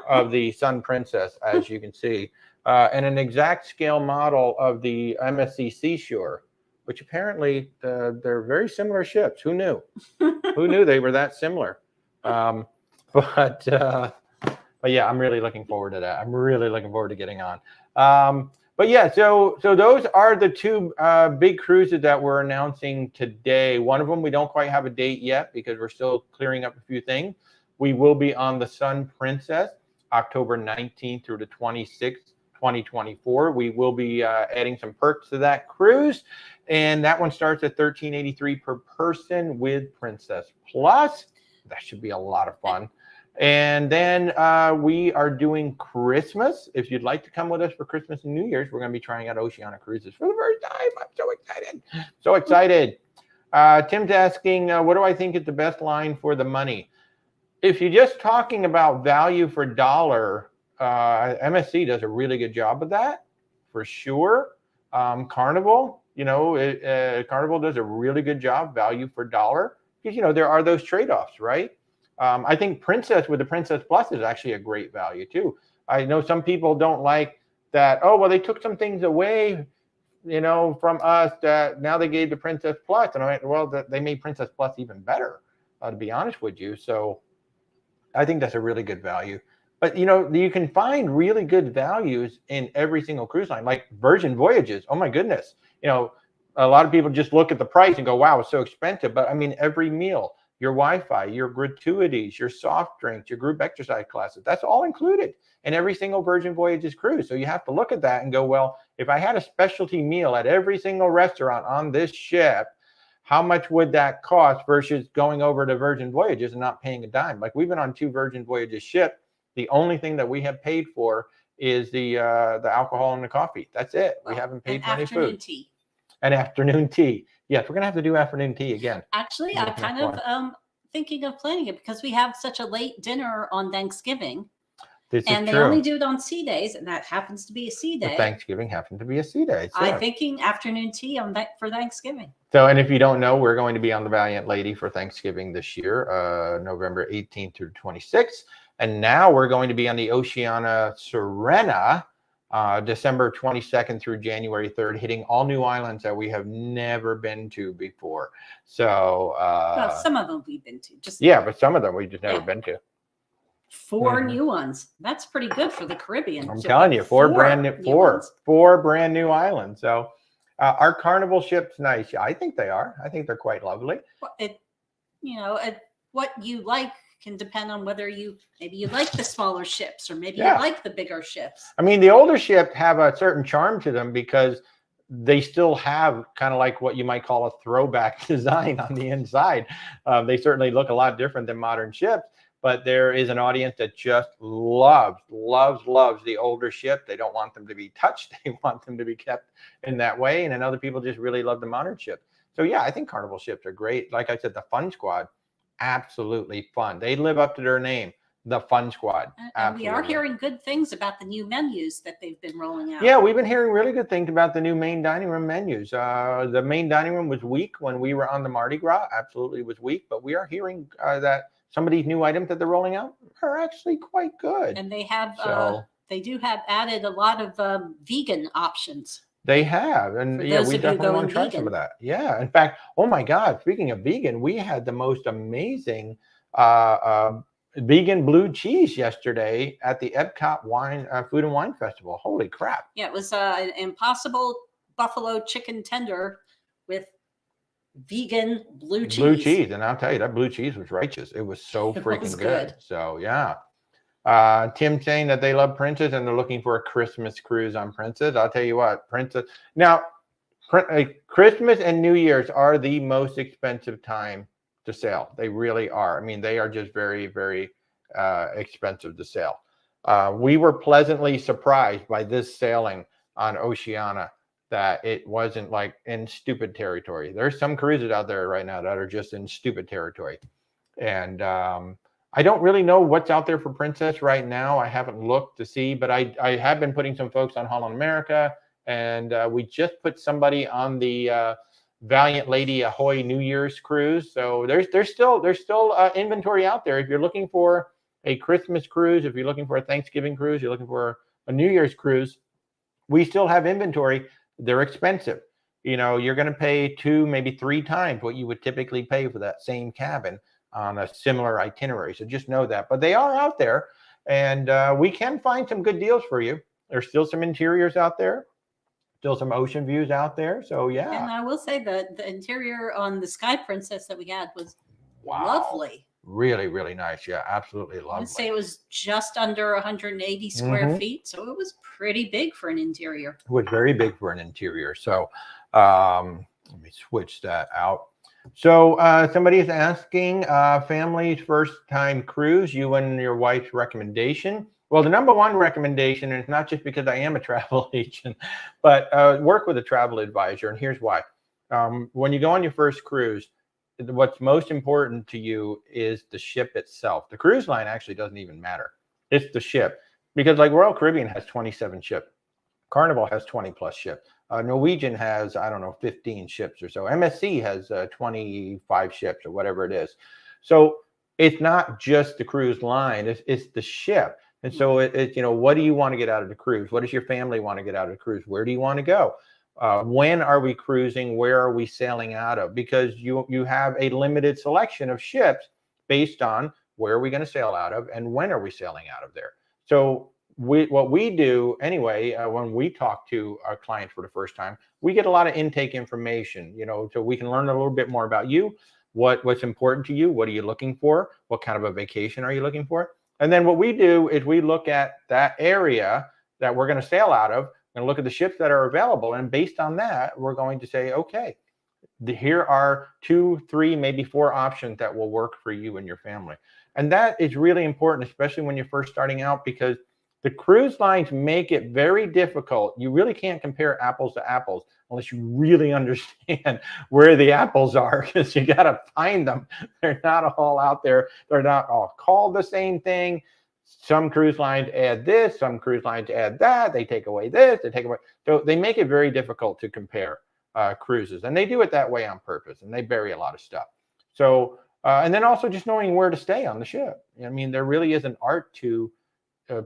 of the Sun Princess, as you can see. And an exact scale model of the MSC Seashore, which apparently they're very similar ships. Who knew? Who knew they were that similar? But yeah, I'm really looking forward to that. I'm really looking forward to getting on. But yeah, so those are the two big cruises that we're announcing today. One of them, we don't quite have a date yet because we're still clearing up a few things. We will be on the Sun Princess, October 19th through the 26th, 2024. We will be adding some perks to that cruise, and that one starts at $13.83 per person with Princess Plus. That should be a lot of fun. And then we are doing Christmas. If you'd like to come with us for Christmas and New Year's, we're going to be trying out Oceania Cruises for the first time. I'm so excited. So excited. Tim's asking, what do I think is the best line for the money? If you're just talking about value for dollar, MSC does a really good job of that, for sure. Carnival, Carnival does a really good job, value for dollar, because, there are those trade-offs, right? I think Princess with the Princess Plus is actually a great value too. I know some people don't like that, oh, well, they took some things away, from us that now they gave the Princess Plus. And I'm like, well, they made Princess Plus even better, to be honest with you. So I think that's a really good value. But, you can find really good values in every single cruise line, like Virgin Voyages. Oh, my goodness. A lot of people just look at the price and go, wow, it's so expensive. But I mean, every meal, your Wi-Fi, your gratuities, your soft drinks, your group exercise classes, that's all included in every single Virgin Voyages cruise. So you have to look at that and go, well, if I had a specialty meal at every single restaurant on this ship, how much would that cost versus going over to Virgin Voyages and not paying a dime? Like, we've been on 2 Virgin Voyages ships. The only thing that we have paid for is the alcohol and the coffee. That's it. We haven't paid for any food.
Afternoon tea.
And afternoon tea. Yes, we're going to have to do afternoon tea again.
Actually, I'm kind of thinking of planning it because we have such a late dinner on Thanksgiving.
This
and
is
they
true.
only do it on sea days, and that happens to be a sea day.
Thanksgiving happened to be a sea day. So.
I'm thinking afternoon tea for Thanksgiving.
So, and if you don't know, we're going to be on the Valiant Lady for Thanksgiving this year, November 18th through 26th. And now we're going to be on the Oceana Serena, December 22nd through January 3rd, hitting all new islands that we have never been to before. So,
well, some of them we've been to.
But some of them we've just never been to.
4 new ones. That's pretty good for the Caribbean.
I'm telling you, four brand new islands. So, our Carnival ship's nice. I think they are. I think they're quite lovely.
What you like can depend on whether maybe you like the smaller ships or maybe you like the bigger ships.
I mean, the older ships have a certain charm to them because they still have kind of like what you might call a throwback design on the inside. They certainly look a lot different than modern ships, but there is an audience that just loves the older ship. They don't want them to be touched. They want them to be kept in that way. And then other people just really love the modern ship. So yeah, I think Carnival ships are great. Like I said, the Fun Squad, absolutely fun. They live up to their name, the Fun Squad.
And we are hearing good things about the new menus that they've been rolling out.
Yeah, we've been hearing really good things about the new main dining room menus. The main dining room was weak when we were on the Mardi Gras. Absolutely was weak, but we are hearing that some of these new items that they're rolling out are actually quite good.
And they have, they do have added a lot of vegan options.
They have, and we definitely want to try some of that. Yeah, in fact, oh my God, speaking of vegan, we had the most amazing vegan blue cheese yesterday at the Epcot Food and Wine Festival. Holy crap!
Yeah, it was an Impossible buffalo chicken tender with vegan blue cheese.
Blue cheese, and I'll tell you, that blue cheese was righteous. It was so freaking good. So yeah. Tim saying that they love Princess and they're looking for a Christmas cruise on Princess. I'll tell you what, Princess. Now, Christmas and New Year's are the most expensive time to sail. They really are. I mean, they are just very, very expensive to sail. We were pleasantly surprised by this sailing on Oceana that it wasn't like in stupid territory. There's some cruises out there right now that are just in stupid territory. And I don't really know what's out there for Princess right now. I haven't looked to see, but I have been putting some folks on Holland America, and we just put somebody on the Valiant Lady Ahoy New Year's cruise. So there's still inventory out there. If you're looking for a Christmas cruise, if you're looking for a Thanksgiving cruise, you're looking for a New Year's cruise, we still have inventory. They're expensive. You're going to pay 2, maybe 3 times what you would typically pay for that same cabin on a similar itinerary. So just know that. But they are out there, and we can find some good deals for you. There's still some interiors out there, still some ocean views out there. So yeah.
And I will say that the interior on the Sky Princess that we had was lovely.
Really, really nice. Yeah, absolutely lovely.
I would say it was just under 180 square feet. So it was pretty big for an interior.
It was very big for an interior. So let me switch that out. So somebody is asking, family's first time cruise, you and your wife's recommendation. Well, the number one recommendation, and it's not just because I am a travel agent, but work with a travel advisor. And here's why. When you go on your first cruise, what's most important to you is the ship itself. The cruise line actually doesn't even matter. It's the ship. Because like Royal Caribbean has 27 ships. Carnival has 20 plus ships. Norwegian has, 15 ships or so. MSC has 25 ships or whatever it is. So it's not just the cruise line, it's the ship. And so what do you want to get out of the cruise? What does your family want to get out of the cruise? Where do you want to go? When are we cruising? Where are we sailing out of? Because you have a limited selection of ships based on where are we going to sail out of and when are we sailing out of there. So what we do anyway, when we talk to our clients for the first time, we get a lot of intake information, so we can learn a little bit more about you, what's important to you, what are you looking for, what kind of a vacation are you looking for. And then what we do is we look at that area that we're going to sail out of and look at the ships that are available. And based on that, we're going to say, okay, here are 2, 3, maybe 4 options that will work for you and your family. And that is really important, especially when you're first starting out, because the cruise lines make it very difficult. You really can't compare apples to apples unless you really understand where the apples are, because you got to find them. They're not all out there. They're not all called the same thing. Some cruise lines add this, some cruise lines add that. They take away this, they take away. So they make it very difficult to compare cruises. And they do it that way on purpose, and they bury a lot of stuff. So, and then also just knowing where to stay on the ship. I mean, there really is an art to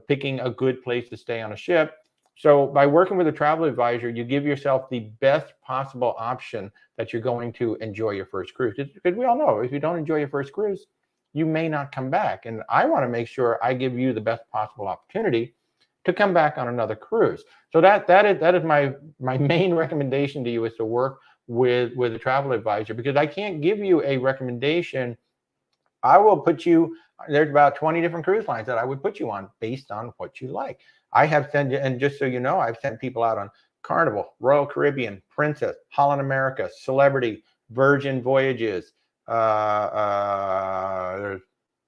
picking a good place to stay on a ship. So by working with a travel advisor, you give yourself the best possible option that you're going to enjoy your first cruise. Because we all know if you don't enjoy your first cruise, you may not come back. And I want to make sure I give you the best possible opportunity to come back on another cruise. So that is my main recommendation to you, is to work with a travel advisor, because I can't give you a recommendation. I will put you, there's about 20 different cruise lines that I would put you on based on what you like. I have sent, and just so you know, I've sent people out on Carnival, Royal Caribbean, Princess, Holland America, Celebrity, Virgin Voyages. There's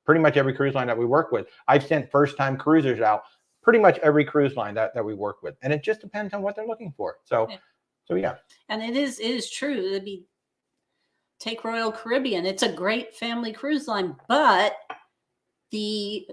pretty much every cruise line that we work with. I've sent first-time cruisers out, pretty much every cruise line that we work with. And it just depends on what they're looking for. So yeah.
And it is true. Take Royal Caribbean. It's a great family cruise line, but the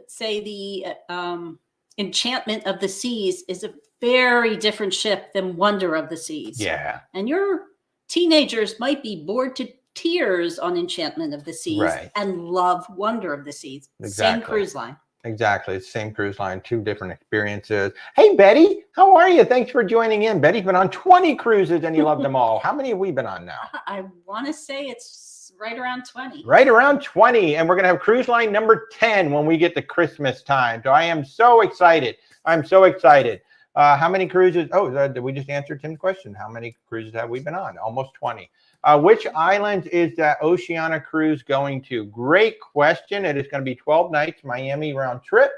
Enchantment of the Seas is a very different ship than Wonder of the Seas.
Yeah.
And your teenagers might be bored to tears on Enchantment of the Seas, right, and love Wonder of the Seas. Exactly. Same cruise line.
Exactly. Same cruise line, 2 different experiences. Hey, Betty, how are you? Thanks for joining in. Betty's been on 20 cruises and you love them all. How many have we been on now?
I want to say it's right around 20.
Right around 20. And we're going to have cruise line number 10 when we get to Christmas time. So I am so excited. I'm so excited. How many cruises? Oh, did we just answer Tim's question? How many cruises have we been on? Almost 20. Which islands is that Oceania cruise going to? Great question. It is going to be 12 nights, Miami round trip.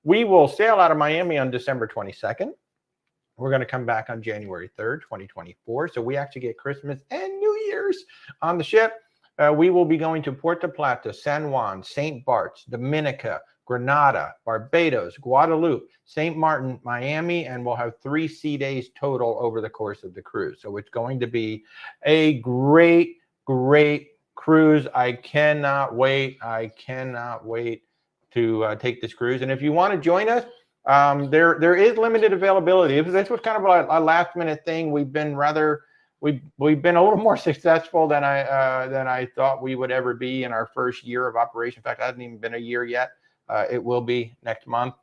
We will sail out of Miami on December 22nd. We're going to come back on January 3rd, 2024. So we actually get Christmas and New Year's on the ship. We will be going to Puerto Plata, San Juan, St. Bart's, Dominica, Grenada, Barbados, Guadalupe, St. Martin, Miami, and we'll have 3 sea days total over the course of the cruise. So it's going to be a great, great cruise. I cannot wait. I cannot wait to take this cruise. And if you want to join us, there is limited availability. This was kind of a last minute thing. We've been we've been a little more successful than I thought we would ever be in our first year of operation. In fact, it hasn't even been a year yet. It will be next month.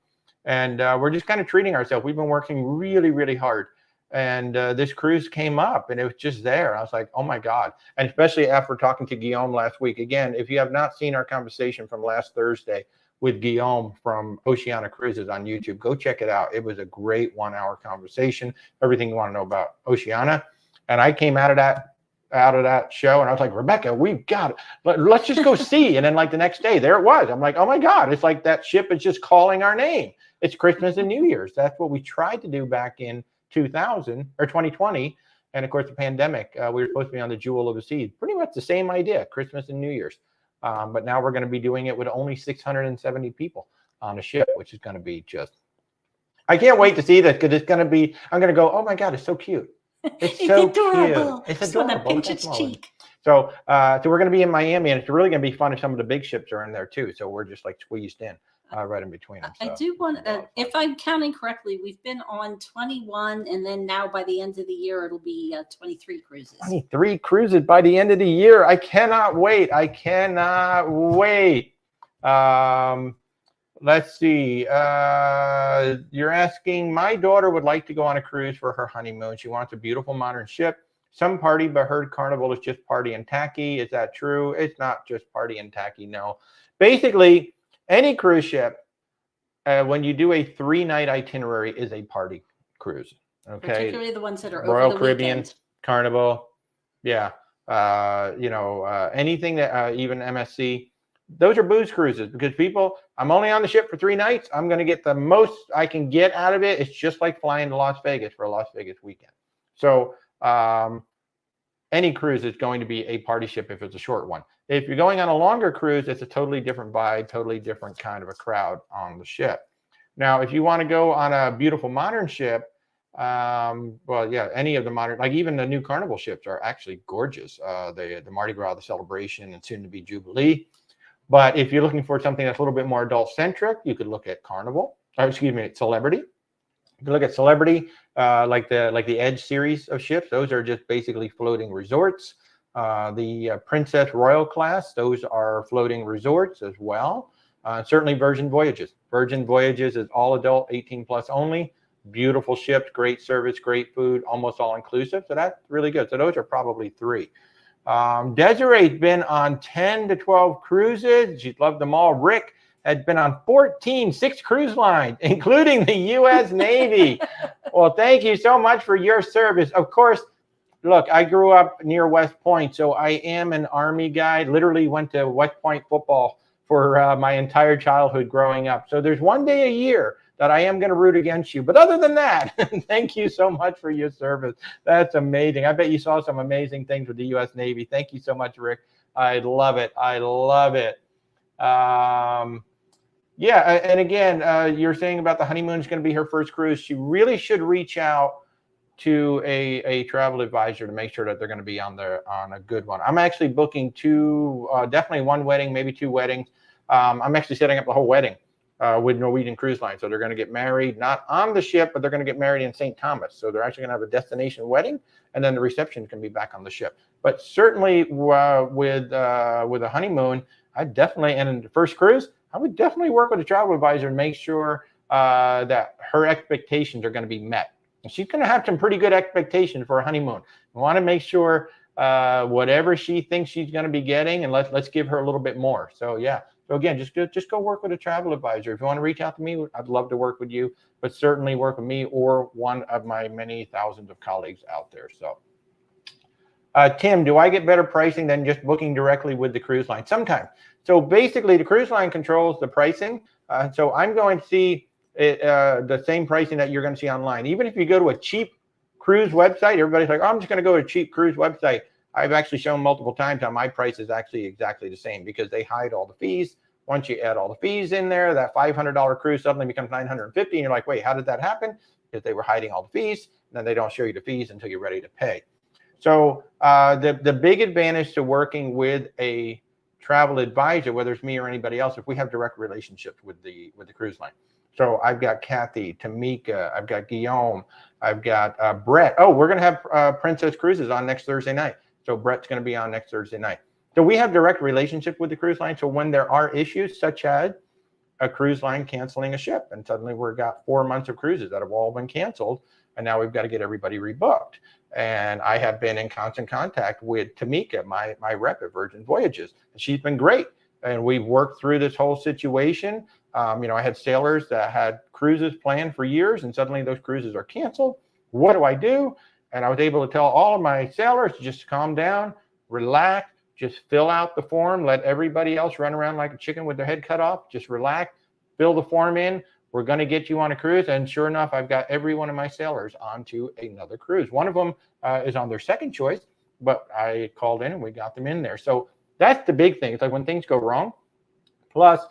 And we're just kind of treating ourselves. We've been working really, really hard. And this cruise came up and it was just there. I was like, oh my God. And especially after talking to Guillaume last week. Again, if you have not seen our conversation from last Thursday with Guillaume from Oceania Cruises on YouTube, go check it out. It was a great 1-hour conversation. Everything you want to know about Oceania. And I came out of that show and I was like, Rebecca, we've got it. Let's just go see. And then like the next day, there it was. I'm like, oh my God, it's like that ship is just calling our name. It's Christmas and New Year's. That's what we tried to do back in 2020. And of course, the pandemic, we were supposed to be on the Jewel of the Seas. Pretty much the same idea, Christmas and New Year's. But now we're going to be doing it with only 670 people on a ship, which is going to be just, I can't wait to see this because it's going to be, I'm going to go, oh my God, it's so cute. It's so
adorable.
Cute. It's
adorable.
Just
pinch its cheek.
So we're going to be in Miami, and it's really going to be fun if some of the big ships are in there too. So we're just like squeezed in right in between them. So
I do want, if I'm counting correctly, we've been on 21, and then now by the end of the year, it'll be 23 cruises.
23 cruises by the end of the year. I cannot wait. I cannot wait. Let's see. You're asking, my daughter would like to go on a cruise for her honeymoon. She wants a beautiful modern ship. Some party, but heard Carnival is just party and tacky. Is that true? It's not just party and tacky, no. Basically, any cruise ship, when you do a 3-night itinerary, is a party cruise. Okay.
Particularly the ones that are
Royal
over the
Caribbean,
weekend.
Carnival, yeah. Anything that even MSC, those are booze cruises because people, I'm only on the ship for 3 nights. I'm going to get the most I can get out of it. It's just like flying to Las Vegas for a Las Vegas weekend. So any cruise is going to be a party ship if it's a short one. If you're going on a longer cruise, it's a totally different vibe, totally different kind of a crowd on the ship. Now, if you want to go on a beautiful modern ship, well, yeah, any of the modern, like even the new Carnival ships are actually gorgeous. The Mardi Gras, the Celebration, and soon to be Jubilee. But if you're looking for something that's a little bit more adult centric, you could look at Carnival. Celebrity. You can look at Celebrity, like the Edge series of ships. Those are just basically floating resorts. The Princess Royal class, those are floating resorts as well. Certainly Virgin Voyages. Virgin Voyages is all adult, 18 plus only. Beautiful ships, great service, great food, almost all inclusive. So that's really good. So those are probably 3. Desiree's been on 10 to 12 cruises. She's loved them all. Rick had been on 6 cruise lines, including the U.S. Navy. Well, thank you so much for your service. Of course, look, I grew up near West Point, so I am an Army guy. Literally went to West Point football for my entire childhood growing up. So there's one day a year that I am going to root against you. But other than that, thank you so much for your service. That's amazing. I bet you saw some amazing things with the U.S. Navy. Thank you so much, Rick. I love it. I love it. Yeah, and again, you're saying about the honeymoon is going to be her first cruise. She really should reach out to a travel advisor to make sure that they're going to be on a good one. I'm actually booking 2, definitely 1 wedding, maybe 2 weddings. I'm actually setting up the whole wedding with Norwegian Cruise Line. So they're going to get married, not on the ship, but they're going to get married in St. Thomas. So they're actually going to have a destination wedding, and then the reception can be back on the ship. But certainly with a honeymoon, I definitely, and in the first cruise, I would definitely work with a travel advisor and make sure that her expectations are going to be met. And she's going to have some pretty good expectations for a honeymoon. We want to make sure whatever she thinks she's going to be getting, and let's give her a little bit more. So yeah. So again, just go work with a travel advisor. If you want to reach out to me, I'd love to work with you, but certainly work with me or one of my many thousands of colleagues out there. So, Tim, do I get better pricing than just booking directly with the cruise line? Sometimes. So basically, the cruise line controls the pricing. So I'm going to see the same pricing that you're going to see online. Even if you go to a cheap cruise website, everybody's like, oh, I'm just going to go to a cheap cruise website. I've actually shown multiple times how my price is actually exactly the same because they hide all the fees. Once you add all the fees in there, that $500 cruise suddenly becomes $950, and you're like, wait, how did that happen? Because they were hiding all the fees, and then they don't show you the fees until you're ready to pay. So the big advantage to working with a travel advisor, whether it's me or anybody else, if we have direct relationships with the cruise line. So I've got Kathy, Tamika, I've got Guillaume, I've got Brett. Oh, we're going to have Princess Cruises on next Thursday night. So Brett's going to be on next Thursday night. So we have direct relationship with the cruise line. So when there are issues such as a cruise line canceling a ship, and suddenly we've got 4 months of cruises that have all been canceled, and now we've got to get everybody rebooked. And I have been in constant contact with Tamika, my rep at Virgin Voyages. She's been great. And we've worked through this whole situation. I had sailors that had cruises planned for years, and suddenly those cruises are canceled. What do I do? And I was able to tell all of my sailors to just calm down, relax, just fill out the form, let everybody else run around like a chicken with their head cut off, just relax, fill the form in. We're going to get you on a cruise. And sure enough, I've got every one of my sailors onto another cruise. One of them is on their second choice, but I called in and we got them in there. So that's the big thing. It's like when things go wrong, plus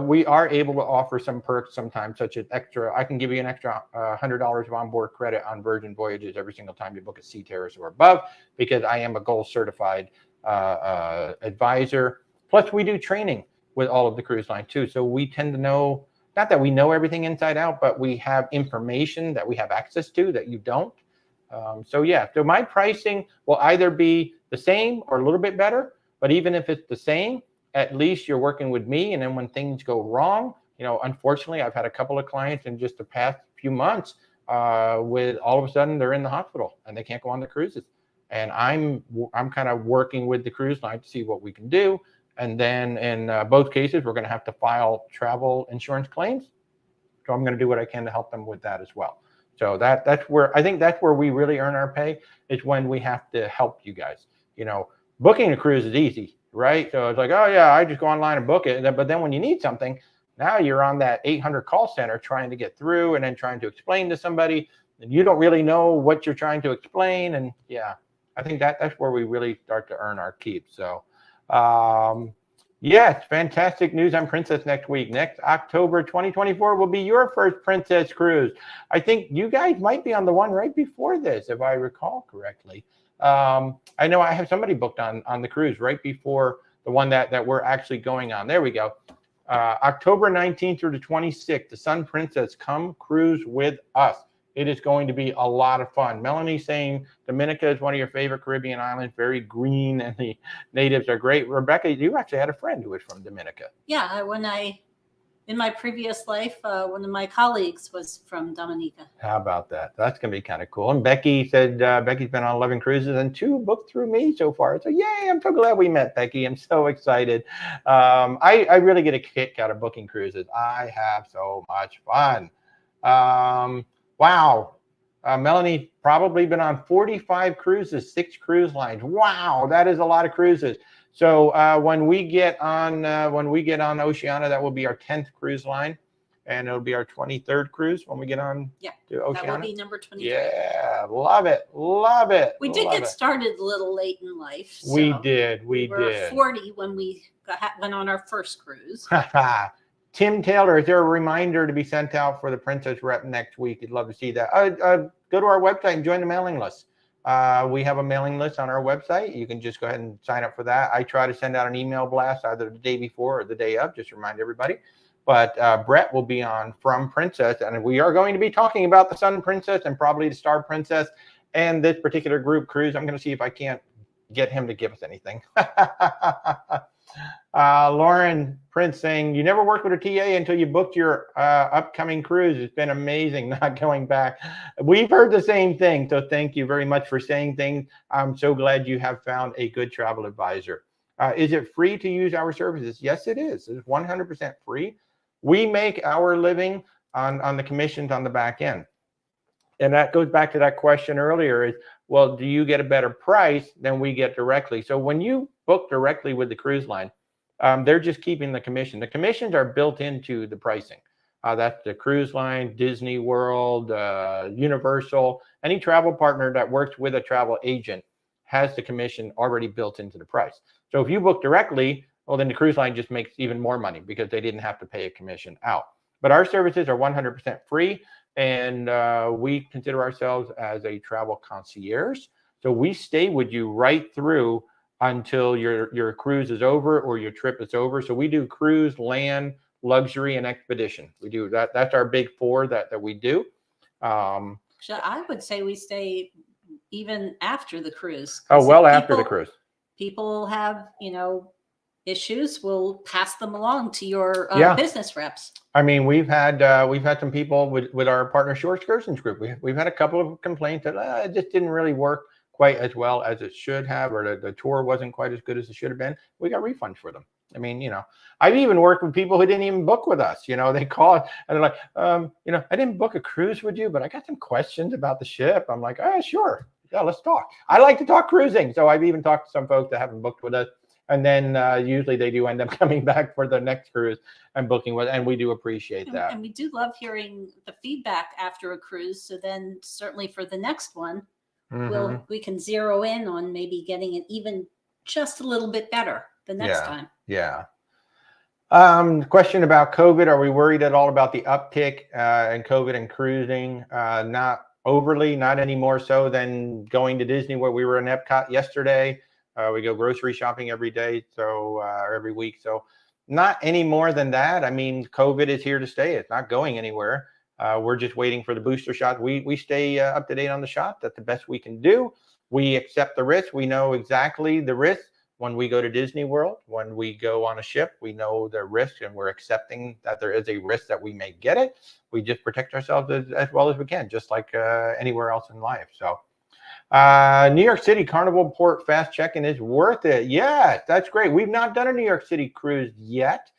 we are able to offer some perks sometimes, such as I can give you an extra $100 of onboard credit on Virgin Voyages every single time you book a Sea Terrace or above, because I am a gold certified advisor. Plus we do training with all of the cruise line too. So we tend to know, not that we know everything inside out, but we have information that we have access to that you don't. So yeah, so my pricing will either be the same or a little bit better, but even if it's the same, at least you're working with me. And then when things go wrong, unfortunately, I've had a couple of clients in just the past few months with all of a sudden they're in the hospital and they can't go on the cruises. And I'm kind of working with the cruise line to see what we can do. And then in both cases, we're going to have to file travel insurance claims. So I'm going to do what I can to help them with that as well. So that's where I think that's where we really earn our pay, is when we have to help you guys. Booking a cruise is easy, right? So it's like, oh yeah, I just go online and book it. But then when you need something, now you're on that 800 call center trying to get through and then trying to explain to somebody, and you don't really know what you're trying to explain. And yeah, I think that's where we really start to earn our keep. So yes, fantastic news on Princess next week. Next October 2024 will be your first Princess cruise. I think you guys might be on the one right before this, if I recall correctly. I know I have somebody booked on the cruise right before the one that we're actually going on. There we go. October 19th through the 26th, the Sun Princess, come cruise with us. It is going to be a lot of fun. Melanie saying Dominica is one of your favorite Caribbean islands, very green, and the natives are great. Rebecca, you actually had a friend who was from Dominica.
Yeah, in my previous life, one of my colleagues was from Dominica.
How about that? That's going to be kind of cool. And Becky said Becky's been on 11 cruises and 2 booked through me so far. So yay, I'm so glad we met, Becky. I'm so excited. I really get a kick out of booking cruises. I have so much fun. Wow. Melanie probably been on 45 cruises, 6 cruise lines. Wow, that is a lot of cruises. So when we get on Oceania, that will be our 10th cruise line, and it'll be our 23rd cruise when we get on to Oceania.
That will be number 23.
Yeah, love it.
We did get started a little late in life. So
we did. We
were
did.
40 when we went on our first cruise.
Tim Taylor, is there a reminder to be sent out for the Princess Rep next week? I'd love to see that. Go to our website and join the mailing list. We have a mailing list on our website. You can just go ahead and sign up for that. I try to send out an email blast either the day before or the day of, just to remind everybody. But Brett will be on From Princess, and we are going to be talking about the Sun Princess and probably the Star Princess and this particular group cruise. I'm going to see if I can't get him to give us anything. Lauren Prince saying, you never worked with a TA until you booked your upcoming cruise. It's been amazing not going back. We've heard the same thing. So thank you very much for saying things. I'm so glad you have found a good travel advisor. Is it free to use our services? Yes, it is. It's 100% free. We make our living on the commissions on the back end. And that goes back to that question earlier is, well, do you get a better price than we get directly? So when you book directly with the cruise line, they're just keeping the commission. The commissions are built into the pricing. That's the cruise line, Disney World, Universal. Any travel partner that works with a travel agent has the commission already built into the price. So if you book directly, well, then the cruise line just makes even more money because they didn't have to pay a commission out. But our services are 100% free. And we consider ourselves as a travel concierge. So we stay with you right through until your cruise is over or your trip is over. So we do cruise, land, luxury, and expedition. We do that. That's our big 4 that we do.
So I would say we stay even after the cruise.
Oh, well, after the cruise.
People have, issues, we'll pass them along to your business reps.
I mean, we've had some people with our partner Shore Excursions group. We've had a couple of complaints that it just didn't really work quite as well as it should have, or the tour wasn't quite as good as it should have been. We got refunds for them. I mean, I've even worked with people who didn't even book with us. They call and they're like, I didn't book a cruise with you, but I got some questions about the ship. I'm like, sure. Yeah, let's talk. I like to talk cruising. So I've even talked to some folks that haven't booked with us. And then usually they do end up coming back for the next cruise and booking with, and we do appreciate that.
And we do love hearing the feedback after a cruise. So then certainly for the next one, we can zero in on maybe getting it even just a little bit better the next time.
Yeah. Question about COVID. Are we worried at all about the uptick in COVID and cruising? Not overly, not any more so than going to Disney where we were in Epcot yesterday. We go grocery shopping every day, so every week. So not any more than that. I mean, COVID is here to stay. It's not going anywhere. We're just waiting for the booster shot. We stay up to date on the shot. That's the best we can do. We accept the risk. We know exactly the risk. when we go to Disney World, when we go on a ship, we know the risk and we're accepting that there is a risk that we may get it. We just protect ourselves as well as we can, just like anywhere else in life. So New York City Carnival Port fast check-in is worth it. Yeah, that's great. We've not done a New York City cruise yet.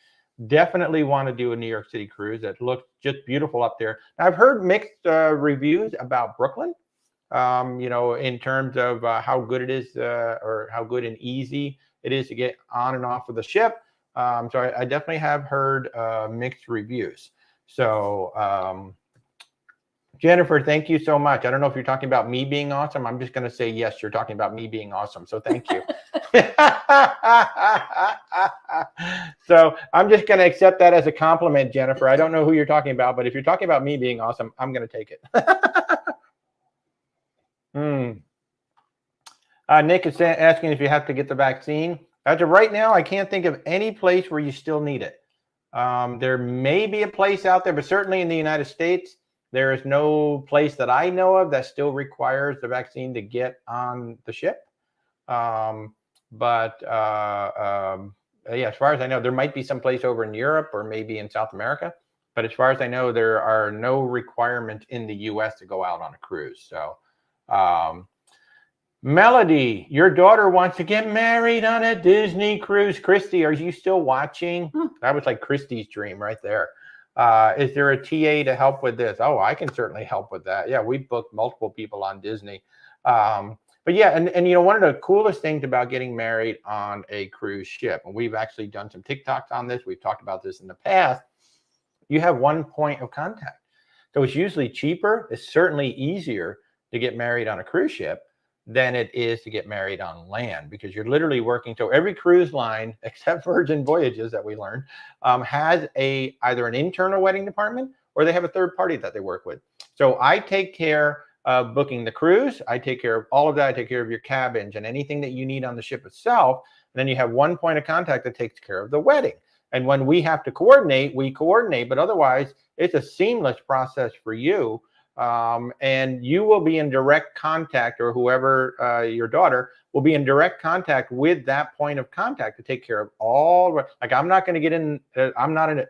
Definitely want to do a New York City cruise. That looks just beautiful up there. Now, I've heard mixed reviews about Brooklyn. In terms of how good it is or how good and easy it is to get on and off of the ship. So I definitely have heard mixed reviews. So Jennifer, thank you so much. I don't know if you're talking about me being awesome. I'm just going to say, yes, you're talking about me being awesome. So thank you. So I'm just going to accept that as a compliment, Jennifer. I don't know who you're talking about, but if you're talking about me being awesome, I'm going to take it. Nick is asking if you have to get the vaccine. As of right now, I can't think of any place where you still need it. There may be a place out there, but certainly in the United States, there is no place that I know of that still requires the vaccine to get on the ship. Yeah, as far as I know, there might be some place over in Europe or maybe in South America. But as far as I know, there are no requirements in the U.S. to go out on a cruise. So, Melody, your daughter wants to get married on a Disney cruise. Christy, are you still watching? That was like Christy's dream right there. Is there a TA to help with this? Oh, I can certainly help with that. Yeah, we've booked multiple people on Disney. But yeah, and one of the coolest things about getting married on a cruise ship, and we've actually done some TikToks on this. We've talked about this in the past. You have one point of contact. So it's usually cheaper. It's certainly easier to get married on a cruise ship than it is to get married on land, because you're literally working. So every cruise line, except Virgin Voyages that we learned, has either an internal wedding department or they have a third party that they work with. So I take care of booking the cruise. I take care of all of that. I take care of your cabins and anything that you need on the ship itself. And then you have one point of contact that takes care of the wedding. And when we have to coordinate, we coordinate. But otherwise, it's a seamless process for you. And you will be in direct contact, or whoever, your daughter will be in direct contact with that point of contact to take care of all. Like, I'm not going to get in. I'm not going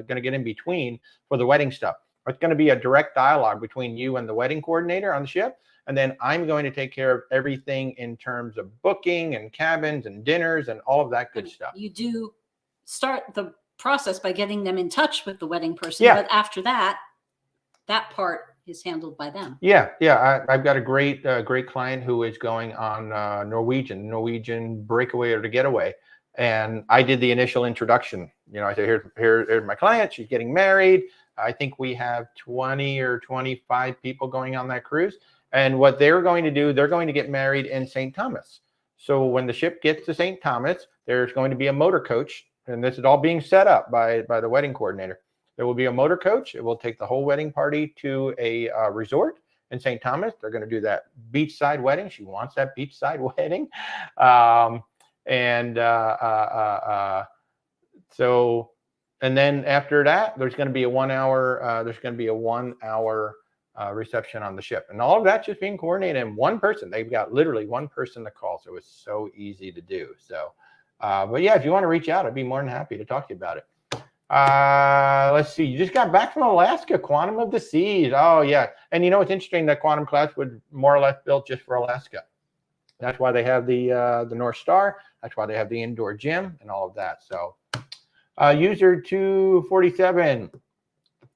to get in between for the wedding stuff. It's going to be a direct dialogue between you and the wedding coordinator on the ship. And then I'm going to take care of everything in terms of booking and cabins and dinners and all of that good stuff.
You do start the process by getting them in touch with the wedding person.
Yeah.
But after that, that part is handled by them.
Yeah. I've got a great client who is going on Norwegian breakaway or to getaway. And I did the initial introduction. I said, here's my client. She's getting married. I think we have 20 or 25 people going on that cruise. And what they're going to do, they're going to get married in St. Thomas. So when the ship gets to St. Thomas, there's going to be a motor coach. And this is all being set up by the wedding coordinator. There will be a motor coach. It will take the whole wedding party to a resort in St. Thomas. They're going to do that beachside wedding. She wants that beachside wedding. And then after that, there's going to be a 1 hour. There's going to be a 1 hour reception on the ship, and all of that's just being coordinated in one person. They've got literally one person to call, so it's so easy to do. So, but yeah, if you want to reach out, I'd be more than happy to talk to you about it. Let's see. You just got back from Alaska, Quantum of the Seas. Oh yeah, and it's interesting that Quantum class was more or less built just for Alaska. That's why they have the North Star. That's why they have the indoor gym and all of that. So. User 247,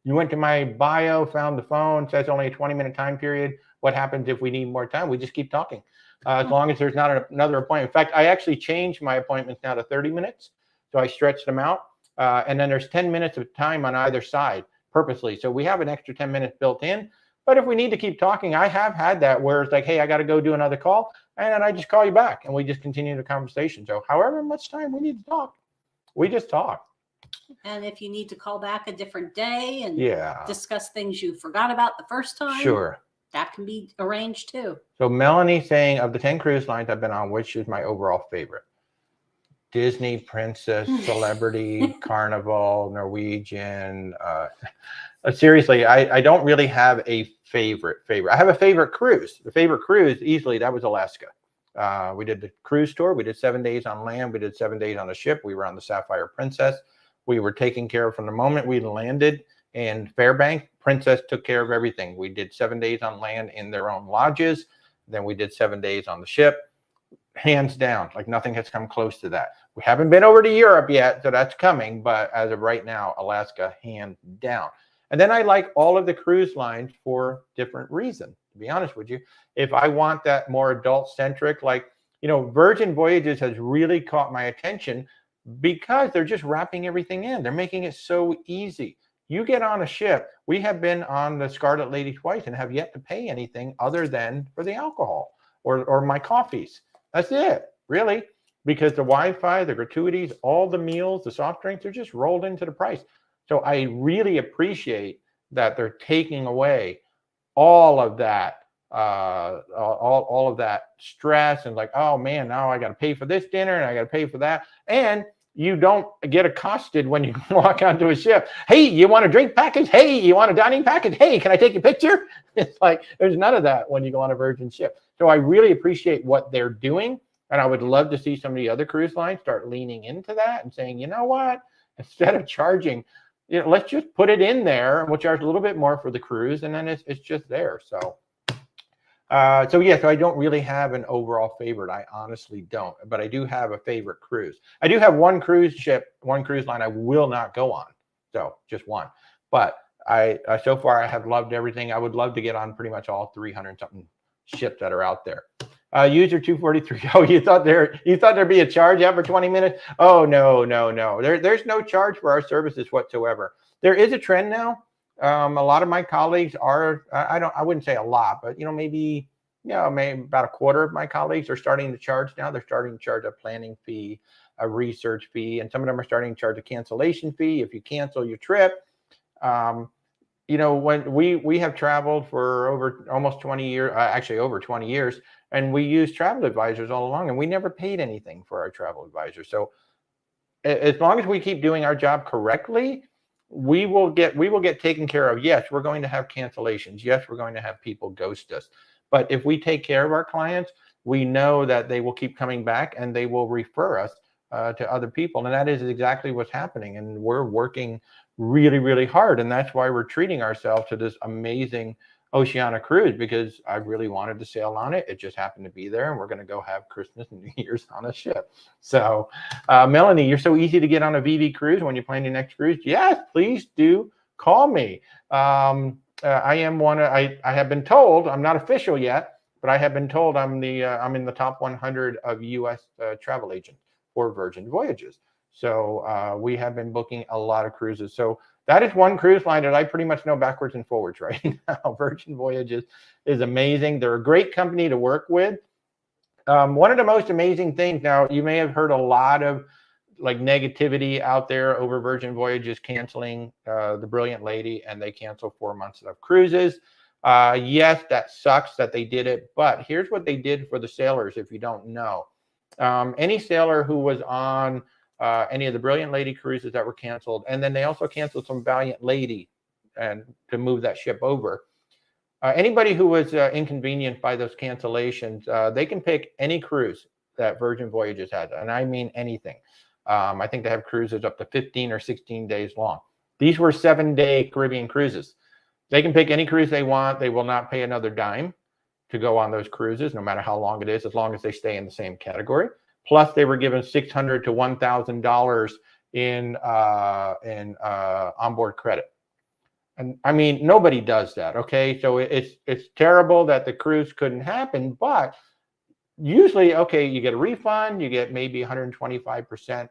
you went to my bio, found the phone, says only a 20-minute time period. What happens if we need more time? We just keep talking. As long as there's not another appointment. In fact, I actually changed my appointments now to 30 minutes. So I stretched them out. And then there's 10 minutes of time on either side purposely. So we have an extra 10 minutes built in. But if we need to keep talking, I have had that where it's like, hey, I got to go do another call. And then I just call you back and we just continue the conversation. So however much time we need to talk, we just talk.
And if you need to call back a different day and discuss things you forgot about the first time,
sure,
that can be arranged too.
So Melanie saying, of the 10 cruise lines I've been on, which is my overall favorite? Disney, Princess, Celebrity, Carnival, Norwegian. Seriously, I don't really have a favorite. I have a favorite cruise. The favorite cruise, easily, that was Alaska. We did the cruise tour. We did 7 days on land. We did 7 days on the ship. We were on the Sapphire Princess. We were taken care of from the moment we landed in Fairbanks. Princess took care of everything. We did 7 days on land in their own lodges. Then we did 7 days on the ship. Hands down, like nothing has come close to that. We haven't been over to Europe yet, so that's coming. But as of right now, Alaska, hands down. And then I like all of the cruise lines for different reasons, to be honest with you. If I want that more adult-centric, like, Virgin Voyages has really caught my attention because they're just wrapping everything in. They're making it so easy. You get on a ship. We have been on the Scarlet Lady twice and have yet to pay anything other than for the alcohol or my coffees. That's it, really, because the Wi-Fi, the gratuities, all the meals, the soft drinks are just rolled into the price. So I really appreciate that they're taking away all of that, all of that stress and like, oh man, now I got to pay for this dinner and I got to pay for that. And you don't get accosted when you walk onto a ship. Hey, you want a drink package? Hey, you want a dining package? Hey, can I take a picture? It's like, there's none of that when you go on a Virgin ship. So I really appreciate what they're doing. And I would love to see some of the other cruise lines start leaning into that and saying, you know what, instead of charging, let's just put it in there and we'll charge a little bit more for the cruise. And then it's just there. So I don't really have an overall favorite. I honestly don't, but I do have a favorite cruise. I do have one cruise line I will not go on. So just one, but so far I have loved everything. I would love to get on pretty much all 300 something ships that are out there. User 243. Oh, you thought there'd be a charge after 20 minutes? Oh, no. There's no charge for our services whatsoever. There is a trend now. A lot of my colleagues are, I wouldn't say a lot, but maybe about a quarter of my colleagues are starting to charge now. They're starting to charge a planning fee, a research fee, and some of them are starting to charge a cancellation fee if you cancel your trip. When we have traveled for over almost 20 years, actually over 20 years, and we use travel advisors all along, and we never paid anything for our travel advisors. So as long as we keep doing our job correctly, we will get taken care of. Yes, we're going to have cancellations. Yes, we're going to have people ghost us. But if we take care of our clients, we know that they will keep coming back and they will refer us to other people. And that is exactly what's happening. And we're working really, really hard. And that's why we're treating ourselves to this amazing Oceania cruise, because I really wanted to sail on it. It just happened to be there, and we're going to go have Christmas and New Year's on a ship. So, Melanie, you're so easy to get on a VV cruise when you plan your next cruise. Yes, please do call me. I have been told, I'm not official yet, but I have been told I'm in the top 100 of U.S. Travel agents for Virgin Voyages. So we have been booking a lot of cruises. So that is one cruise line that I pretty much know backwards and forwards right now. Virgin Voyages is amazing. They're a great company to work with. One of the most amazing things, now you may have heard a lot of like negativity out there over Virgin Voyages canceling the Brilliant Lady, and they canceled 4 months of cruises. Yes, that sucks that they did it, but here's what they did for the sailors if you don't know. Any sailor who was on any of the Brilliant Lady cruises that were canceled, and then they also canceled some Valiant Lady and to move that ship over. Anybody who was inconvenienced by those cancellations, they can pick any cruise that Virgin Voyages has, and I mean anything. I think they have cruises up to 15 or 16 days long. These were 7-day Caribbean cruises. They can pick any cruise they want. They will not pay another dime to go on those cruises, no matter how long it is, as long as they stay in the same category. Plus, they were given $600 to $1,000 in onboard credit. And I mean, nobody does that. Okay, so it's terrible that the cruise couldn't happen, but usually, okay, you get a refund, you get maybe 125%,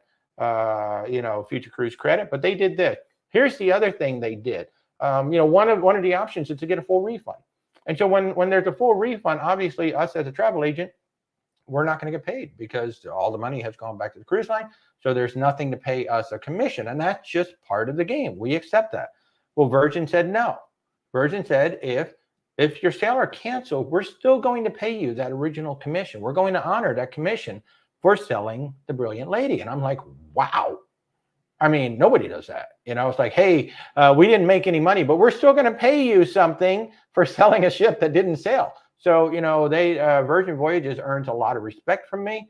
future cruise credit. But they did this. Here's the other thing they did. One of the options is to get a full refund. And so when there's a full refund, obviously us as a travel agent, we're not going to get paid because all the money has gone back to the cruise line. So there's nothing to pay us a commission. And that's just part of the game. We accept that. Well, Virgin said no. Virgin said, if your sailor canceled, we're still going to pay you that original commission. We're going to honor that commission for selling the Brilliant Lady. And I'm like, wow. I mean, nobody does that. It's like, hey, we didn't make any money, but we're still going to pay you something for selling a ship that didn't sail. So, Virgin Voyages earns a lot of respect from me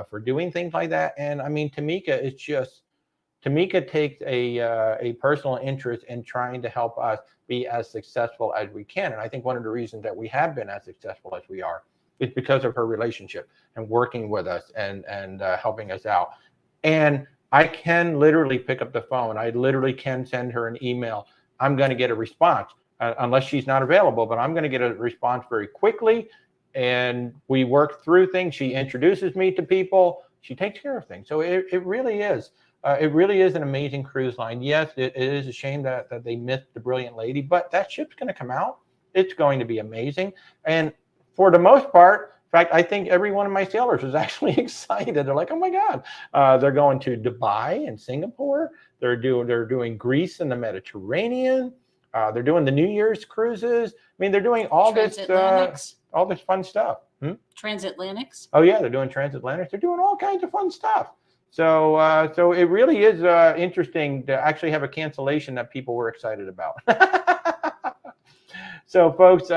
for doing things like that. And I mean, Tamika takes a personal interest in trying to help us be as successful as we can. And I think one of the reasons that we have been as successful as we are is because of her relationship and working with us and helping us out. And I can literally pick up the phone. I literally can send her an email. I'm going to get a response unless she's not available, but I'm going to get a response very quickly. And we work through things. She introduces me to people. She takes care of things. So it really is. It really is an amazing cruise line. Yes, it is a shame that they missed the Brilliant Lady, but that ship's going to come out. It's going to be amazing. And for the most part, in fact, I think every one of my sailors is actually excited. They're like, oh my God. They're going to Dubai and Singapore. They're doing Greece and the Mediterranean. They're doing the New Year's cruises. I mean, they're doing all this fun stuff.
Transatlantics.
Oh yeah, they're doing transatlantics. They're doing all kinds of fun stuff. So so it really is interesting to actually have a cancellation that people were excited about. So folks,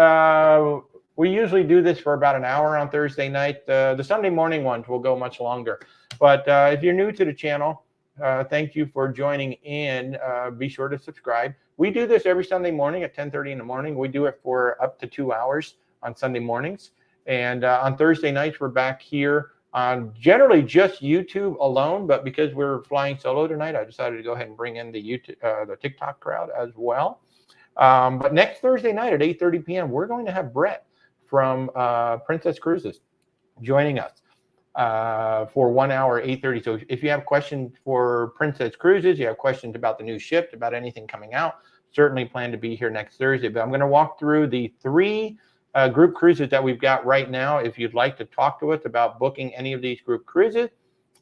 we usually do this for about an hour on Thursday night. The Sunday morning ones will go much longer. But if you're new to the channel, thank you for joining in. Be sure to subscribe. We do this every Sunday morning at 10:30 in the morning. We do it for up to 2 hours on Sunday mornings. And on Thursday nights, we're back here on generally just YouTube alone. But because we're flying solo tonight, I decided to go ahead and bring in the TikTok crowd as well. But next Thursday night at 8:30 p.m., we're going to have Brett from Princess Cruises joining us for 1 hour, 8:30. So if you have questions for Princess Cruises, you have questions about the new ship, about anything coming out, certainly plan to be here next Thursday. But I'm going to walk through the 3 group cruises that we've got right now. If you'd like to talk to us about booking any of these group cruises,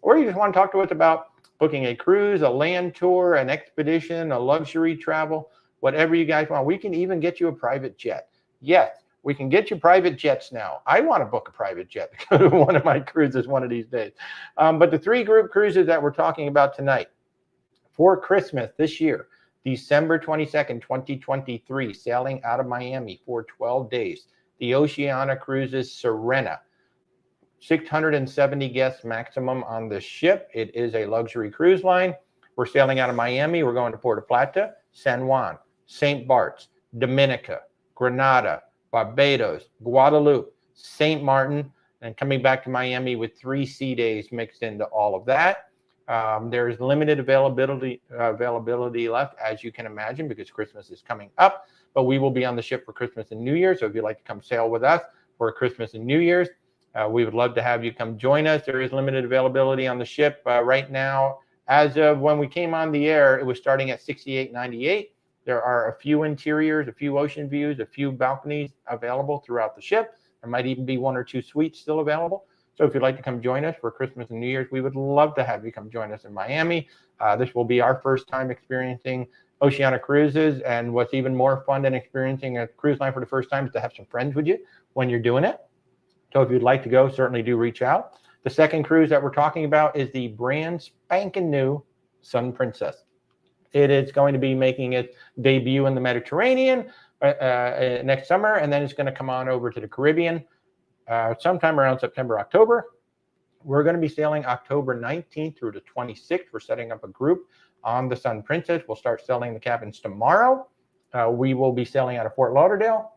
or you just want to talk to us about booking a cruise, a land tour, an expedition, a luxury travel, whatever you guys want, we can even get you a private jet. Yes, we can get you private jets now. I want to book a private jet to go to one of my cruises one of these days. But the 3 group cruises that we're talking about tonight for Christmas this year, December 22nd, 2023, sailing out of Miami for 12 days. The Oceania Cruises Serena, 670 guests maximum on the ship. It is a luxury cruise line. We're sailing out of Miami. We're going to Puerto Plata, San Juan, St. Bart's, Dominica, Grenada, Barbados, Guadalupe, St. Martin, and coming back to Miami with 3 sea days mixed into all of that. There's limited availability left, as you can imagine, because Christmas is coming up. But we will be on the ship for Christmas and New Year's. So if you'd like to come sail with us for Christmas and New Year's, we would love to have you come join us. There is limited availability on the ship right now. As of when we came on the air, it was starting at $68.98. There are a few interiors, a few ocean views, a few balconies available throughout the ship. There might even be 1 or 2 suites still available. So if you'd like to come join us for Christmas and New Year's, we would love to have you come join us in Miami. This will be our first time experiencing Oceania Cruises. And what's even more fun than experiencing a cruise line for the first time is to have some friends with you when you're doing it. So if you'd like to go, certainly do reach out. The second cruise that we're talking about is the brand spanking new Sun Princess. It is going to be making its debut in the Mediterranean next summer, and then it's going to come on over to the Caribbean sometime around September, October. We're going to be sailing October 19th through the 26th. We're setting up a group on the Sun Princess. We'll start selling the cabins tomorrow. We will be sailing out of Fort Lauderdale,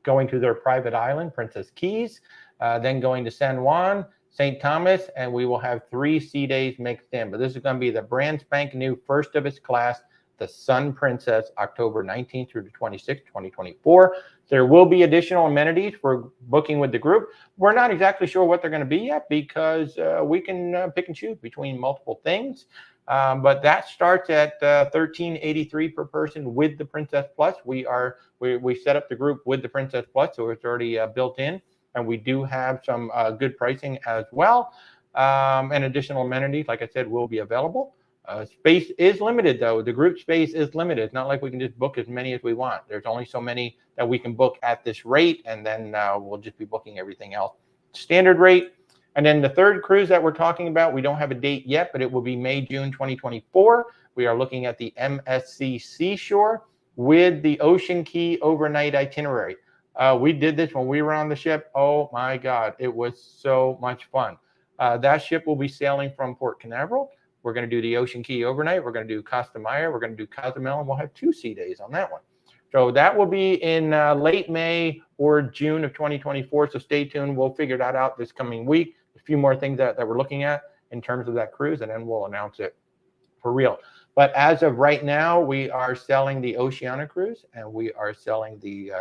going to their private island, Princess Keys, then going to San Juan, St. Thomas, and we will have 3 sea days mixed in. But this is going to be the brand spanking new, first of its class, the Sun Princess, October 19th through the 26th, 2024. There will be additional amenities for booking with the group. We're not exactly sure what they're going to be yet because we can pick and choose between multiple things. But that starts at $13.83 per person with the Princess Plus. We set up the group with the Princess Plus, so it's already built in. And we do have some good pricing as well. And additional amenities, like I said, will be available. Space is limited, though. The group space is limited. It's not like we can just book as many as we want. There's only so many that we can book at this rate, and then we'll just be booking everything else standard rate. And then the third cruise that we're talking about, we don't have a date yet, but it will be May, June 2024. We are looking at the MSC Seashore with the Ocean Key overnight itinerary. We did this when we were on the ship. Oh my God, it was so much fun. That ship will be sailing from Port Canaveral. We're going to do the Ocean Key overnight. We're going to do Costa Maya. We're going to do Cozumel, and we'll have 2 sea days on that one. So that will be in late May or June of 2024. So stay tuned. We'll figure that out this coming week. A few more things that we're looking at in terms of that cruise, and then we'll announce it for real. But as of right now, we are selling the Oceania cruise, and we are selling the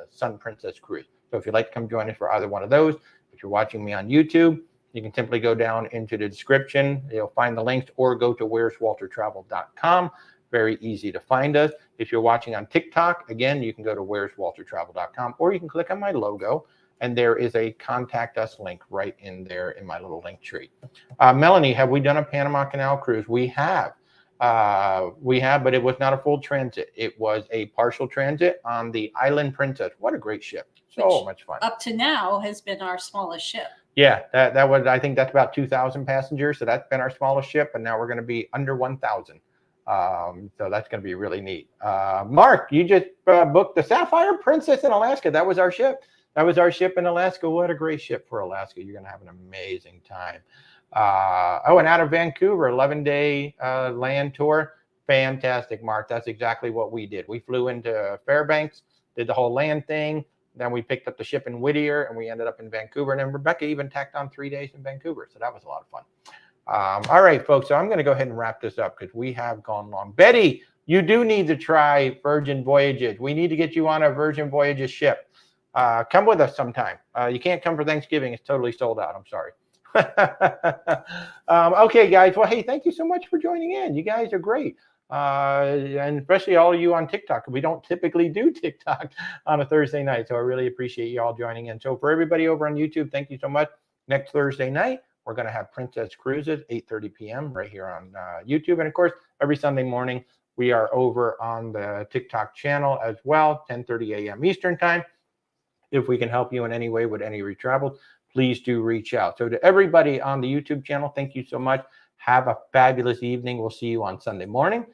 Sun Princess cruise. So if you'd like to come join us for either one of those, if you're watching me on YouTube, you can simply go down into the description. You'll find the links, or go to where'swaltertravel.com. Very easy to find us. If you're watching on TikTok, again, you can go to where'swaltertravel.com, or you can click on my logo, and there is a contact us link right in there in my little link tree. Melanie, have we done a Panama Canal cruise? We have, but it was not a full transit. It was a partial transit on the Island Princess. What a great ship. So much fun.
Up to now has been our smallest ship.
Yeah, that was, I think that's about 2,000 passengers. So that's been our smallest ship, and now we're going to be under 1,000. So that's going to be really neat. Mark, you just booked the Sapphire Princess in Alaska. That was our ship. That was our ship in Alaska. What a great ship for Alaska. You're going to have an amazing time. And out of Vancouver, 11-day land tour. Fantastic, Mark. That's exactly what we did. We flew into Fairbanks, did the whole land thing. Then we picked up the ship in Whittier, and we ended up in Vancouver. And then Rebecca even tacked on 3 days in Vancouver. So that was a lot of fun. All right, folks. So I'm going to go ahead and wrap this up because we have gone long. Betty, you do need to try Virgin Voyages. We need to get you on a Virgin Voyages ship. Come with us sometime. You can't come for Thanksgiving. It's totally sold out. I'm sorry. Okay, guys. Well, hey, thank you so much for joining in. You guys are great. And especially all of you on TikTok. We don't typically do TikTok on a Thursday night, so I really appreciate you all joining in. So for everybody over on YouTube, thank you so much. Next Thursday night, we're going to have Princess Cruises, 8:30 p.m. right here on YouTube. And of course, every Sunday morning, we are over on the TikTok channel as well, 10:30 a.m. Eastern time. If we can help you in any way with any retravel, please do reach out. So to everybody on the YouTube channel, thank you so much. Have a fabulous evening. We'll see you on Sunday morning.